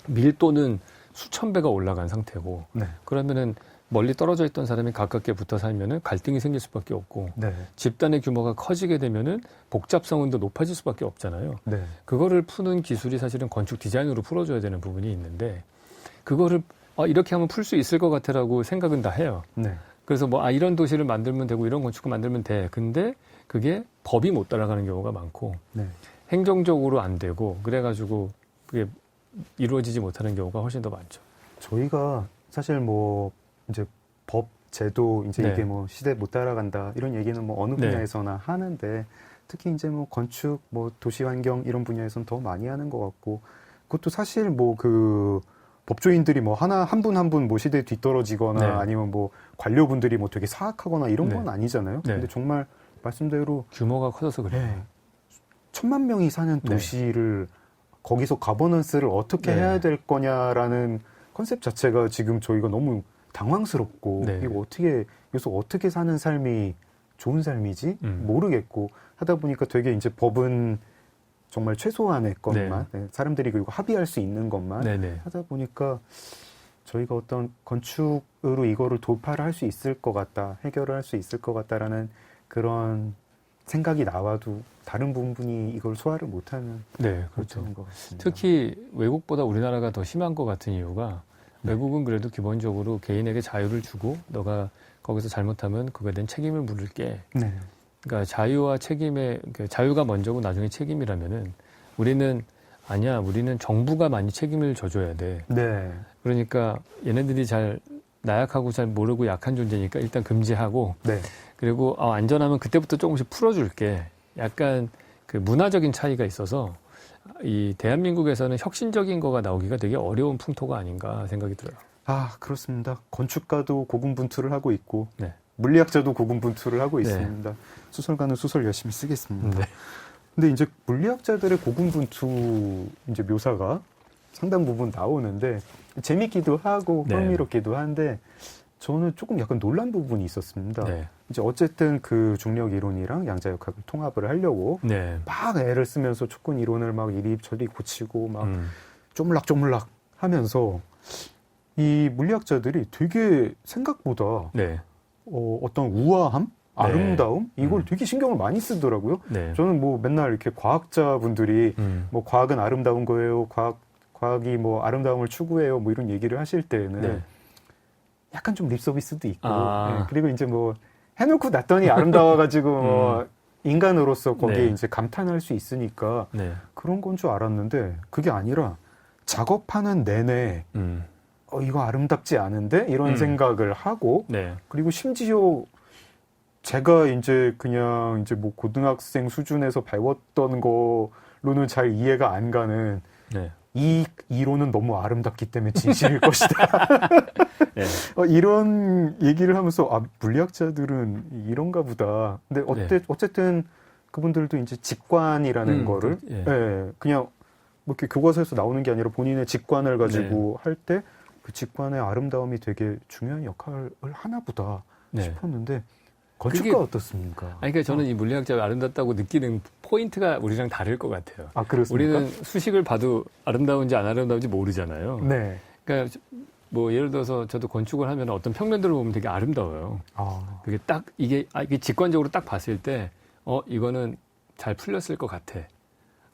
밀도는 수천 배가 올라간 상태고 네. 그러면은 멀리 떨어져 있던 사람이 가깝게 붙어 살면은 갈등이 생길 수밖에 없고 네. 집단의 규모가 커지게 되면은 복잡성은 더 높아질 수밖에 없잖아요. 네. 그거를 푸는 기술이 사실은 건축 디자인으로 풀어줘야 되는 부분이 있는데 그거를 이렇게 하면 풀 수 있을 것 같아라고 생각은 다 해요. 네. 그래서 뭐 이런 도시를 만들면 되고 이런 건축을 만들면 돼. 근데 그게 법이 못 따라가는 경우가 많고 네. 행정적으로 안 되고 그래가지고 그게 이루어지지 못하는 경우가 훨씬 더 많죠. 저희가 사실 뭐 이제 법, 제도 이제 네. 이게 뭐 시대 못 따라간다 이런 얘기는 뭐 어느 네. 분야에서나 하는데 특히 이제 뭐 건축, 뭐 도시 환경 이런 분야에서는 더 많이 하는 것 같고 그것도 사실 뭐 그 법조인들이 뭐 한 분 한 분 뭐 시대에 뒤떨어지거나 네. 아니면 뭐 관료분들이 뭐 되게 사악하거나 이런 네. 건 아니잖아요. 네. 근데 정말 말씀대로 규모가 커져서 그래요. 네. 1000만 명이 사는 네. 도시를 거기서 가버넌스를 어떻게 네. 해야 될 거냐라는 컨셉 자체가 지금 저희가 너무 당황스럽고 네. 이거 여기서 어떻게 사는 삶이 좋은 삶이지 음. 모르겠고 하다 보니까 되게 이제 법은 정말 최소한의 것만 사람들이 그리고 합의할 수 있는 것만 네네. 하다 보니까 저희가 어떤 건축으로 이거를 돌파를 할 수 있을 것 같다, 해결을 할 수 있을 것 같다라는 그런 생각이 나와도 다른 부분이 이걸 소화를 못하는 네, 그렇죠. 것 같습니다. 특히 외국보다 우리나라가 더 심한 것 같은 이유가 외국은 그래도 기본적으로 개인에게 자유를 주고 너가 거기서 잘못하면 그거에 대한 책임을 물을게. 네. 그러니까 자유와 책임의 자유가 먼저고 나중에 책임이라면은 우리는 아니야. 우리는 정부가 많이 책임을 져줘야 돼. 네. 그러니까 얘네들이 잘 나약하고 잘 모르고 약한 존재니까 일단 금지하고 네. 그리고 안전하면 그때부터 조금씩 풀어줄게. 약간 그 문화적인 차이가 있어서 이 대한민국에서는 혁신적인 거가 나오기가 되게 어려운 풍토가 아닌가 생각이 들어요. 아, 그렇습니다. 건축가도 고군분투를 하고 있고 네. 물리학자도 고군분투를 하고 네. 있습니다. 소설가는 소설 열심히 쓰겠습니다. 네. 근데 이제 물리학자들의 고군분투 이제 묘사가 상당 부분 나오는데 재밌기도 하고 네. 흥미롭기도 한데 저는 조금 약간 놀란 부분이 있었습니다. 네. 이제 어쨌든 그 중력 이론이랑 양자역학을 통합을 하려고 네. 막 애를 쓰면서 촉근 이론을 막 이리저리 고치고 막 음. 쪼물락쪼물락 하면서 이 물리학자들이 되게 생각보다 네. 어떤 우아함, 아름다움 이걸 음. 되게 신경을 많이 쓰더라고요. 네. 저는 뭐 맨날 이렇게 과학자분들이 뭐 과학은 아름다운 거예요. 과학이 뭐 아름다움을 추구해요. 뭐 이런 얘기를 하실 때는 네. 약간 좀 립서비스도 있고 아. 네, 그리고 이제 뭐 해놓고 났더니 아름다워가지고 뭐 인간으로서 거기에 네. 이제 감탄할 수 있으니까 네. 그런 건 줄 알았는데 그게 아니라 작업하는 내내 이거 아름답지 않은데 이런 생각을 하고 네. 그리고 심지어 제가 이제 그냥 이제 뭐 고등학생 수준에서 배웠던 거로는 잘 이해가 안 가는 네. 이 이론은 너무 아름답기 때문에 진실일 것이다. 네. 이런 얘기를 하면서 물리학자들은 이런가 보다. 근데 어쨌든 그분들도 이제 직관이라는 거를 예, 그냥 뭐 이렇게 교과서에서 나오는 게 아니라 본인의 직관을 가지고 할 때 그 직관의 아름다움이 되게 중요한 역할을 하나 보다 싶었는데 건축가 어떻습니까? 아니, 그러니까 저는 이 물리학자가 아름답다고 느끼는 포인트가 우리랑 다를 것 같아요. 아, 그렇습니까? 우리는 수식을 봐도 아름다운지 안 아름다운지 모르잖아요. 네. 그러니까 뭐 예를 들어서 저도 건축을 하면 어떤 평면들을 보면 되게 아름다워요. 아. 그게 딱 이게 직관적으로 딱 봤을 때 이거는 잘 풀렸을 것 같아.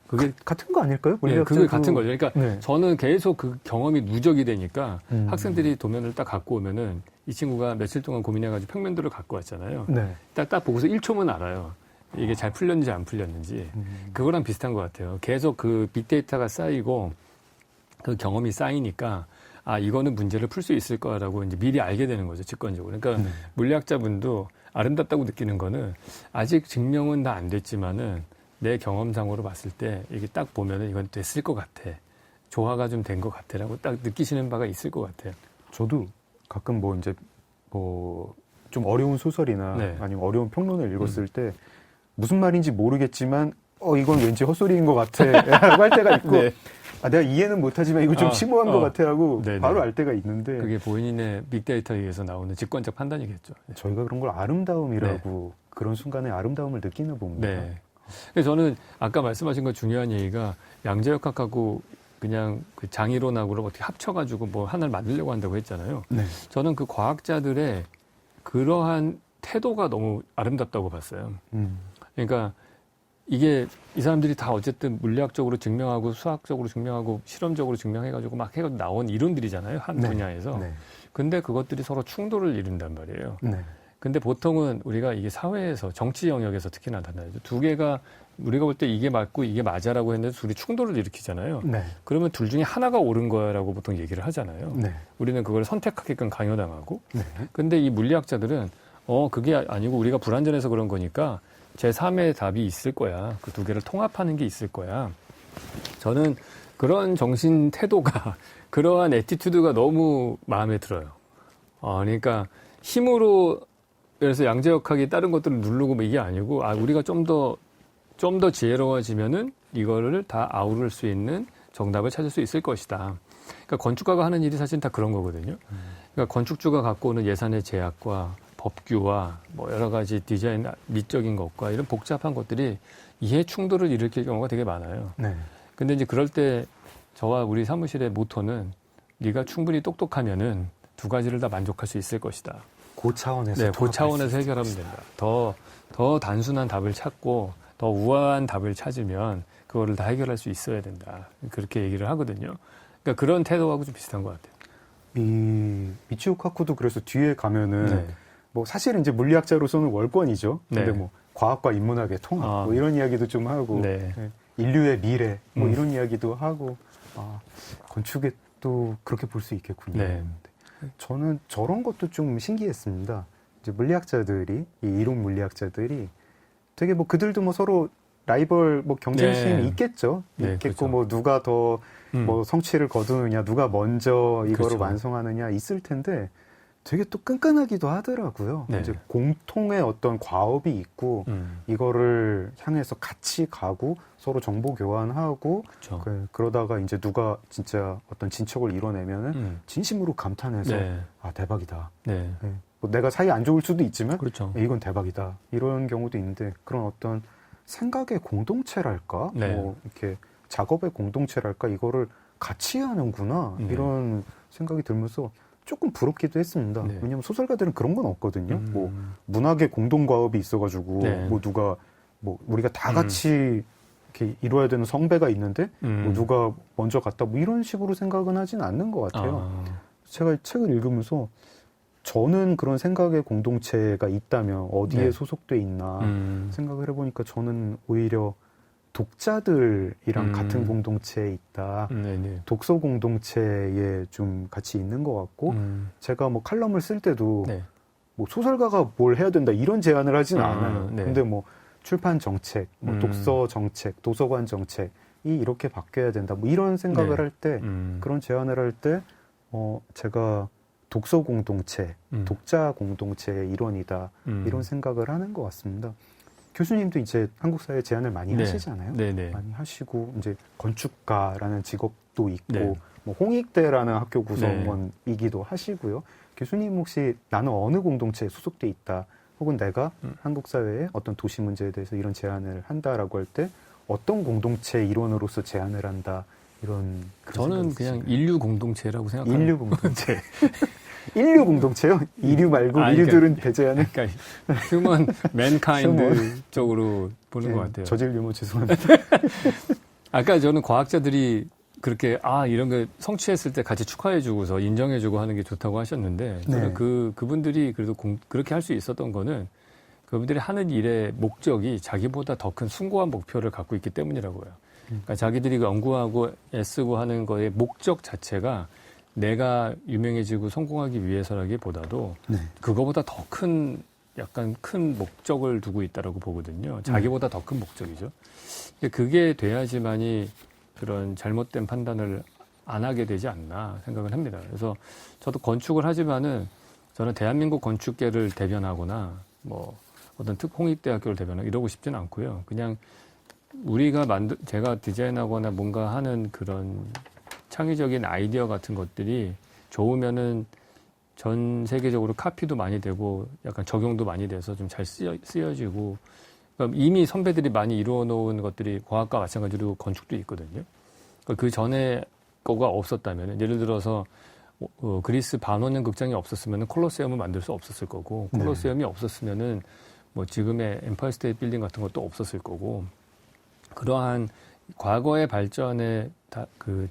그게 같은 거 아닐까요? 네, 그게 같은 거죠. 그러니까 네. 저는 계속 그 경험이 누적이 되니까 학생들이 도면을 딱 갖고 오면은 이 친구가 며칠 동안 고민해가지고 평면들을 갖고 왔잖아요. 네. 딱 보고서 1초면 알아요. 이게 잘 풀렸는지 안 풀렸는지. 그거랑 비슷한 것 같아요. 계속 그 빅데이터가 쌓이고 그 경험이 쌓이니까 이거는 문제를 풀 수 있을 거라고 이제 미리 알게 되는 거죠. 직관적으로. 그러니까 물리학자분도 아름답다고 느끼는 거는 아직 증명은 다 안 됐지만은 내 경험상으로 봤을 때 이게 딱 보면은 이건 됐을 것 같아. 조화가 좀 된 것 같아라고 딱 느끼시는 바가 있을 것 같아요. 저도 가끔 뭐 이제 뭐 좀 어려운 소설이나 아니면 어려운 평론을 읽었을 때 무슨 말인지 모르겠지만 이건 왠지 헛소리인 것 같아 라고 할 때가 있고 내가 이해는 못하지만 이거 좀 심오한 것 같아라고 바로 알 때가 있는데 그게 본인의 빅데이터에 의해서 나오는 직관적 판단이겠죠. 저희가 그런 걸 아름다움이라고 그런 순간에 아름다움을 느끼나 봅니다. 네. 그래서 저는 아까 말씀하신 거 중요한 얘기가 양자역학하고 그냥 그 장이론하고 어떻게 합쳐가지고 뭐 하나를 만들려고 한다고 했잖아요. 네. 저는 그 과학자들의 그러한 태도가 너무 아름답다고 봤어요. 그러니까 이게 이 사람들이 다 어쨌든 물리학적으로 증명하고 수학적으로 증명하고 실험적으로 증명해가지고 막 해가지고 나온 이론들이잖아요. 한 분야에서. 근데 그것들이 서로 충돌을 이룬단 말이에요. 근데 보통은 우리가 이게 사회에서 정치 영역에서 특히나 나타나죠. 두 개가 우리가 볼 때 이게 맞고 이게 맞아라고 했는데 둘이 충돌을 일으키잖아요. 그러면 둘 중에 하나가 옳은 거야라고 보통 얘기를 하잖아요. 우리는 그걸 선택하게끔 강요당하고. 근데 이 물리학자들은 그게 아니고 우리가 불완전해서 그런 거니까 제3의 답이 있을 거야. 그 두 개를 통합하는 게 있을 거야. 저는 그런 정신 태도가 그러한 애티튜드가 너무 마음에 들어요. 그러니까 힘으로 그래서 양자역학이 다른 것들을 누르고 뭐 이게 아니고 우리가 좀 더 지혜로워지면은 이거를 다 아우를 수 있는 정답을 찾을 수 있을 것이다. 그러니까 건축가가 하는 일이 사실 다 그런 거거든요. 그러니까 건축주가 갖고 오는 예산의 제약과 법규와 뭐 여러 가지 디자인 미적인 것과 이런 복잡한 것들이 이해 충돌을 일으킬 경우가 되게 많아요. 근데 이제 그럴 때 저와 우리 사무실의 모토는 네가 충분히 똑똑하면은 두 가지를 다 만족할 수 있을 것이다. 그 차원에서 네, 그 차원에서 해결하면 된다. 더 단순한 답을 찾고 더 우아한 답을 찾으면 그거를 다 해결할 수 있어야 된다. 그렇게 얘기를 하거든요. 그러니까 그런 태도하고 좀 비슷한 것 같아요. 이 미치오 카쿠도 그래서 뒤에 가면은 네. 뭐 사실은 이제 물리학자로서는 월권이죠. 근데 네. 뭐 과학과 인문학의 통합 아. 뭐 이런 이야기도 좀 하고 네. 네. 인류의 미래 뭐 음. 이런 이야기도 하고 건축에 또 그렇게 볼 수 있겠군요. 네. 저는 저런 것도 좀 신기했습니다. 이제 물리학자들이 이 이론 물리학자들이 되게 뭐 그들도 뭐 서로 라이벌 뭐 경쟁심이 네. 있겠죠. 네, 있겠고 그렇죠. 뭐 누가 더 뭐 성취를 거두느냐, 누가 먼저 이거를 그렇죠. 완성하느냐 있을 텐데 되게 또 끈끈하기도 하더라고요. 네. 이제 공통의 어떤 과업이 있고 이거를 향해서 같이 가고 서로 정보 교환하고 그렇죠. 그러다가 이제 누가 진짜 어떤 진척을 이뤄내면은 진심으로 감탄해서 네. 아 대박이다. 네. 네. 뭐 내가 사이 안 좋을 수도 있지만 그렇죠. 이건 대박이다. 이런 경우도 있는데 그런 어떤 생각의 공동체랄까? 네. 뭐 이렇게 작업의 공동체랄까? 이거를 같이 하는구나. 이런 생각이 들면서 조금 부럽기도 했습니다. 네. 왜냐하면 소설가들은 그런 건 없거든요. 뭐 문학의 공동 과업이 있어가지고 네. 뭐 누가 뭐 우리가 다 같이 이렇게 이루어야 되는 성배가 있는데 뭐 누가 먼저 갔다 뭐 이런 식으로 생각은 하진 않는 것 같아요. 제가 책을 읽으면서 저는 그런 생각의 공동체가 있다면 어디에 네. 소속돼 있나 생각을 해보니까 저는 오히려 독자들이랑 같은 공동체에 있다. 네네. 독서 공동체에 좀 같이 있는 것 같고 제가 뭐 칼럼을 쓸 때도 네. 뭐 소설가가 뭘 해야 된다 이런 제안을 하진 않아요. 네. 근데 뭐 출판 정책, 뭐 독서 정책, 도서관 정책이 이렇게 바뀌어야 된다. 뭐 이런 생각을 네. 할 때 그런 제안을 할 때 제가 독서 공동체, 독자 공동체의 일원이다. 이런 생각을 하는 것 같습니다. 교수님도 이제 한국 사회 제안을 많이 네. 하시잖아요. 네네. 많이 하시고 이제 건축가라는 직업도 있고 네. 뭐 홍익대라는 학교 구성원이기도 하시고요. 교수님 혹시 나는 어느 공동체에 소속돼 있다. 혹은 내가 한국 사회의 어떤 도시 문제에 대해서 이런 제안을 한다라고 할 때 어떤 공동체 일원으로서 제안을 한다. 이런 저는 그냥 인류 공동체라고 생각합니다. 인류 공동체. 인류 공동체요? 이류 말고 그러니까 인류들은 배제하는 그러니까 휴먼 맨카인드 휴먼. 쪽으로 보는 것 같아요. 저질 유머 죄송합니다. 아까 저는 과학자들이 그렇게 이런 거 성취했을 때 같이 축하해주고서 인정해주고 하는 게 좋다고 하셨는데 저는 네. 그분들이 그래도 그렇게 할 수 있었던 거는 그분들이 하는 일의 목적이 자기보다 더 큰 숭고한 목표를 갖고 있기 때문이라고요. 그러니까 자기들이 연구하고 애쓰고 하는 거의 목적 자체가 내가 유명해지고 성공하기 위해서라기보다도 네. 그거보다 더 큰 약간 큰 목적을 두고 있다라고 보거든요. 자기보다 더 큰 목적이죠. 그게 돼야지만이 그런 잘못된 판단을 안 하게 되지 않나 생각을 합니다. 그래서 저도 건축을 하지만은 저는 대한민국 건축계를 대변하거나 뭐 어떤 홍익대학교를 대변하거나 이러고 싶지는 않고요. 그냥 우리가 제가 디자인하거나 뭔가 하는 그런 창의적인 아이디어 같은 것들이 좋으면은 전 세계적으로 카피도 많이 되고 약간 적용도 많이 돼서 좀 잘 쓰여지고 그러니까 이미 선배들이 많이 이루어 놓은 것들이 과학과 마찬가지로 건축도 있거든요. 그러니까 그 전에 거가 없었다면 예를 들어서 그리스 반원형 극장이 없었으면 콜로세움을 만들 수 없었을 거고 콜로세움이 없었으면은 뭐 지금의 엠파이어 스테이트 빌딩 같은 것도 없었을 거고 그러한 과거의 발전에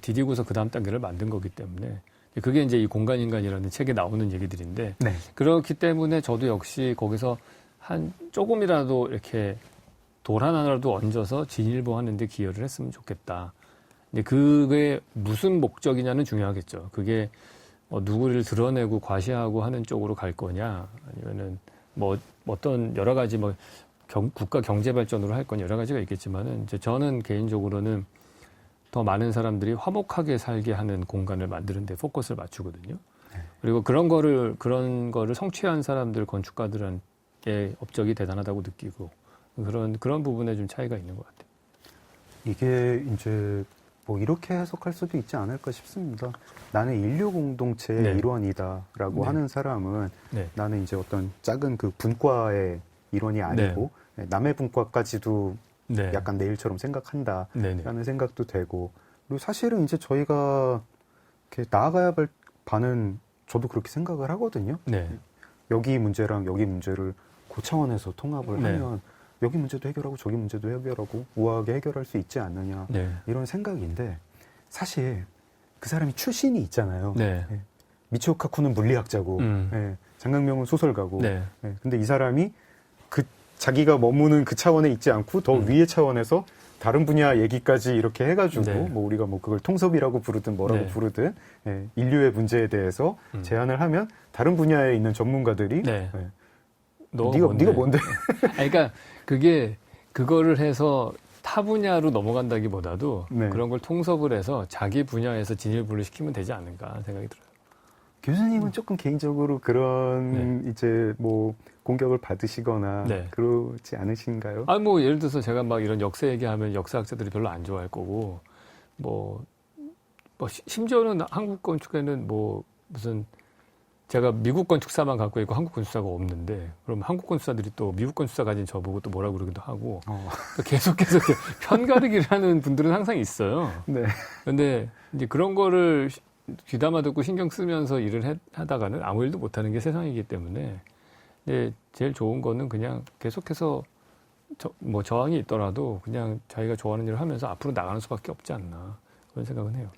디디고서 그 다음 단계를 만든 거기 때문에 그게 이제 이 공간인간이라는 책에 나오는 얘기들인데 네. 그렇기 때문에 저도 역시 거기서 한 조금이라도 이렇게 돌 하나라도 얹어서 진일보하는 데 기여를 했으면 좋겠다. 근데 그게 무슨 목적이냐는 중요하겠죠. 그게 누구를 드러내고 과시하고 하는 쪽으로 갈 거냐 아니면은 뭐 어떤 여러 가지 뭐 국가 경제 발전으로 할 건 여러 가지가 있겠지만은 이제 저는 개인적으로는 더 많은 사람들이 화목하게 살게 하는 공간을 만드는 데 포커스를 맞추거든요. 그리고 그런 거를 성취한 사람들 건축가들의 업적이 대단하다고 느끼고 그런 부분에 좀 차이가 있는 것 같아요. 이게 이제 뭐 이렇게 해석할 수도 있지 않을까 싶습니다. 나는 인류 공동체의 네. 일원이다라고 네. 하는 사람은 네. 나는 이제 어떤 작은 그 분과의 일원이 아니고 남의 분과까지도 네. 약간 내 일처럼 생각한다라는 네네. 생각도 되고 그리고 사실은 이제 저희가 이렇게 나아가야 할 바는 저도 그렇게 생각을 하거든요. 네. 여기 문제랑 여기 문제를 그 차원에서 통합을 네. 하면 여기 문제도 해결하고 저기 문제도 해결하고 우아하게 해결할 수 있지 않느냐 네. 이런 생각인데 사실 그 사람이 출신이 있잖아요. 네. 미치오 카쿠는 물리학자고 장강명은 소설가고 네. 근데 이 사람이 그 자기가 머무는 그 차원에 있지 않고 더 위의 차원에서 다른 분야 얘기까지 이렇게 해가지고 네. 뭐 우리가 뭐 그걸 통섭이라고 부르든 뭐라고 네. 부르든 인류의 문제에 대해서 제안을 하면 다른 분야에 있는 전문가들이 네. 네가 뭔데? 아니, 그러니까 그게 그거를 해서 타 분야로 넘어간다기보다도 네. 그런 걸 통섭을 해서 자기 분야에서 진일보를 시키면 되지 않을까 생각이 들어요. 교수님은 조금 개인적으로 그런 이제 뭐 공격을 받으시거나 네. 그러지 않으신가요? 아, 뭐 예를 들어서 제가 막 이런 역사 얘기하면 역사학자들이 별로 안 좋아할 거고 뭐 심지어는 한국 건축에는 뭐 무슨 제가 미국 건축사만 갖고 있고 한국 건축사가 없는데 그럼 한국 건축사들이 또 미국 건축사 가진 저보고 또 뭐라고 그러기도 하고 또 계속해서 편가르기를 하는 분들은 항상 있어요. 네. 근데 이제 그런 거를 귀담아 듣고 신경 쓰면서 일을 하다가는 아무 일도 못하는 게 세상이기 때문에 이제 제일 좋은 거는 그냥 계속해서 뭐 저항이 있더라도 그냥 자기가 좋아하는 일을 하면서 앞으로 나가는 수밖에 없지 않나 그런 생각은 해요.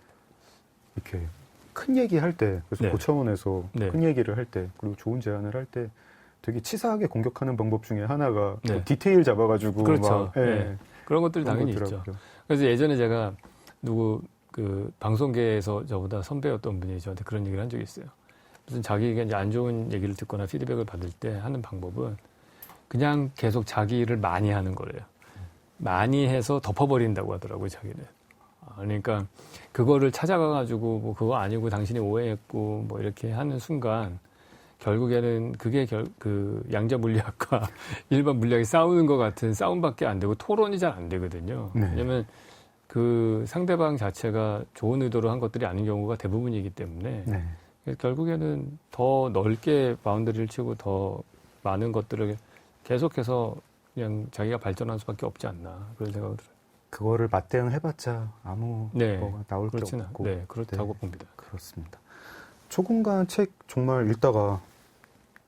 이렇게 큰 얘기할 때 그래서 네. 그 차원에서 네. 큰 얘기를 할 때 그리고 좋은 제안을 할 때 되게 치사하게 공격하는 방법 중에 하나가 네. 뭐 디테일 잡아가지고 그렇죠. 막, 네. 그런 것들이 그런 당연히 것더라고요. 있죠. 그래서 예전에 제가 그 방송계에서 저보다 선배였던 분이 저한테 그런 얘기를 한 적이 있어요. 무슨 자기가 이제 안 좋은 얘기를 듣거나 피드백을 받을 때 하는 방법은 그냥 계속 자기 일을 많이 하는 거래요. 많이 해서 덮어버린다고 하더라고요, 자기는. 그러니까 그거를 찾아가가지고 뭐 그거 아니고 당신이 오해했고 뭐 이렇게 하는 순간 결국에는 그게 그 양자 물리학과 일반 물리학이 싸우는 것 같은 싸움밖에 안 되고 토론이 잘 안 되거든요. 네. 왜냐면 그 상대방 자체가 좋은 의도로 한 것들이 아닌 경우가 대부분이기 때문에 네. 결국에는 더 넓게 바운더리를 치고 더 많은 것들을 계속해서 그냥 자기가 발전할 수밖에 없지 않나 그런 생각을 들어요. 그거를 맞대응해봤자 아무 네. 뭐가 나올 게 그렇지는 없고 네, 그렇다고 네. 봅니다. 그렇습니다. 초공간 책 정말 읽다가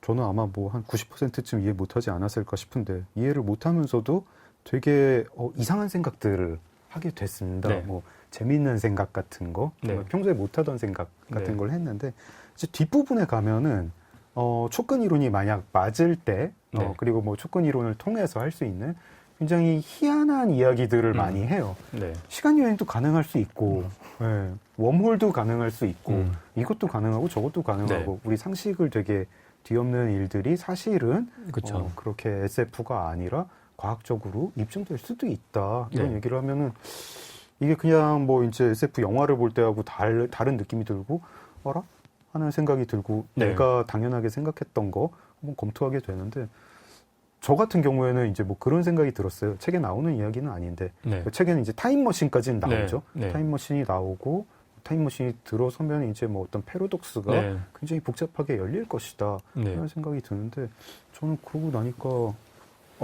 저는 아마 뭐 한 90%쯤 이해 못하지 않았을까 싶은데 이해를 못하면서도 되게 이상한 생각들을 하게 됐습니다. 네. 뭐 재미있는 생각 같은 거, 네. 평소에 못하던 생각 같은 네. 걸 했는데 이제 뒷부분에 가면은 촉근 이론이 만약 맞을 때 네. 그리고 뭐 촉근 이론을 통해서 할 수 있는 굉장히 희한한 이야기들을 많이 해요. 네. 시간 여행도 가능할 수 있고, 예, 웜홀도 가능할 수 있고, 이것도 가능하고 저것도 가능하고, 네. 우리 상식을 되게 뒤엎는 일들이 사실은 그렇죠. 그렇게 SF가 아니라 과학적으로 입증될 수도 있다. 이런 네. 얘기를 하면은 이게 그냥 뭐 이제 SF 영화를 볼 때하고 다른 느낌이 들고, 어라? 하는 생각이 들고, 네. 내가 당연하게 생각했던 거 한번 검토하게 되는데, 저 같은 경우에는 이제 뭐 그런 생각이 들었어요. 책에 나오는 이야기는 아닌데, 네. 책에는 이제 타임머신까지는 나오죠. 네. 네. 타임머신이 나오고, 타임머신이 들어서면 이제 뭐 어떤 패러독스가 네. 굉장히 복잡하게 열릴 것이다. 네. 이런 생각이 드는데, 저는 그러고 나니까,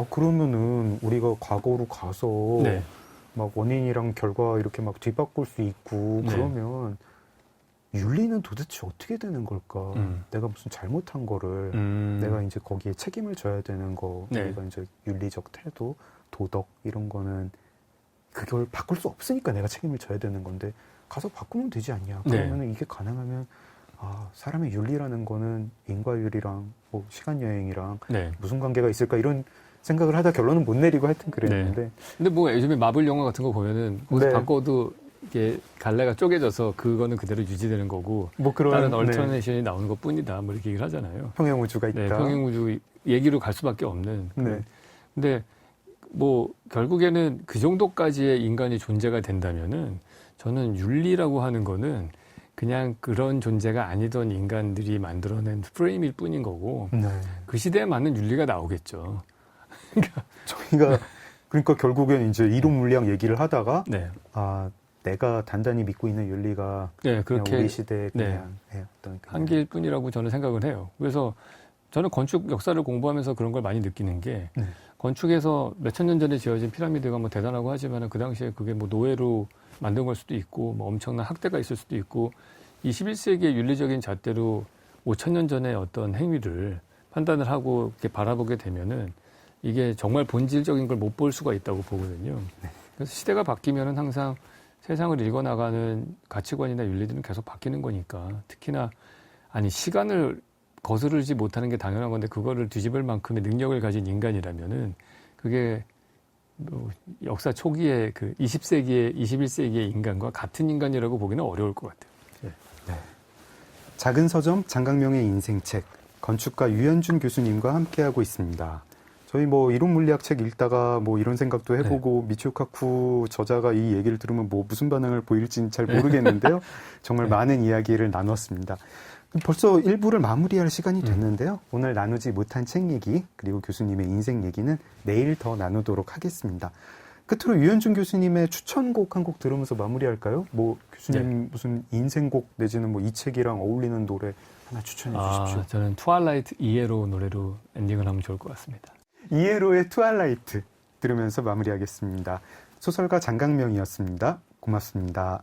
그러면은 우리가 과거로 가서 네. 막 원인이랑 결과 이렇게 막 뒤바꿀 수 있고, 네. 그러면 윤리는 도대체 어떻게 되는 걸까? 내가 무슨 잘못한 거를 내가 이제 거기에 책임을 져야 되는 거, 네. 우리가 이제 윤리적 태도, 도덕 이런 거는 그걸 바꿀 수 없으니까 내가 책임을 져야 되는 건데 가서 바꾸면 되지 않냐? 그러면 이게 가능하면 사람의 윤리라는 거는 인과율이랑 뭐 시간 여행이랑 네. 무슨 관계가 있을까 이런 생각을 하다 결론은 못 내리고 하여튼 그랬는데 근데 뭐 요즘에 마블 영화 같은 거 보면은 옷을 네. 바꿔도 이게 갈래가 쪼개져서 그거는 그대로 유지되는 거고 뭐 그런 다른 얼터네이션이 나오는 것 뿐이다 뭐 이렇게 얘기를 하잖아요. 평행 우주가 있다. 네, 평행우주 얘기로 갈 수밖에 없는. 네. 근데 뭐 결국에는 그 정도까지의 인간이 존재가 된다면은 저는 윤리라고 하는 거는 그냥 그런 존재가 아니던 인간들이 만들어낸 프레임일 뿐인 거고 네. 그 시대에 맞는 윤리가 나오겠죠. 저희가 그러니까 결국엔 이제 이론 물리학 얘기를 하다가 네. 내가 단단히 믿고 있는 윤리가 네, 그냥 그렇게 우리 시대의 그냥 어떤 그냥 한계일 뿐이라고 저는 생각을 해요. 그래서 저는 건축 역사를 공부하면서 그런 걸 많이 느끼는 게 네. 건축에서 몇천 년 전에 지어진 피라미드가 뭐 대단하고 하지만 그 당시에 그게 뭐 노예로 만든 걸 수도 있고 뭐 엄청난 학대가 있을 수도 있고 21세기의 윤리적인 잣대로 5,000년 전의 어떤 행위를 판단을 하고 이렇게 바라보게 되면은 이게 정말 본질적인 걸 못 볼 수가 있다고 보거든요. 그래서 시대가 바뀌면은 항상 세상을 읽어나가는 가치관이나 윤리들은 계속 바뀌는 거니까 특히나 아니 시간을 거스르지 못하는 게 당연한 건데 그거를 뒤집을 만큼의 능력을 가진 인간이라면은 그게 뭐 역사 초기에 그 20세기의 21세기의 인간과 같은 인간이라고 보기는 어려울 것 같아요. 작은 서점 장강명의 인생책 건축가 유현준 교수님과 함께하고 있습니다. 저희 뭐 이론 물리학 책 읽다가 뭐 이런 생각도 해보고 미치오 카쿠 저자가 이 얘기를 들으면 뭐 무슨 반응을 보일지는 잘 모르겠는데요. 정말 많은 이야기를 나눴습니다. 벌써 1부를 마무리할 시간이 됐는데요. 오늘 나누지 못한 책 얘기 그리고 교수님의 인생 얘기는 내일 더 나누도록 하겠습니다. 끝으로 유현준 교수님의 추천곡 한 곡 들으면서 마무리할까요? 뭐 교수님 무슨 인생곡 내지는 뭐 이 책이랑 어울리는 노래 하나 추천해 주십시오. 저는 트와일라이트 이에로 노래로 엔딩을 하면 좋을 것 같습니다. 이에로의 트와일라이트 들으면서 마무리하겠습니다. 소설가 장강명이었습니다. 고맙습니다.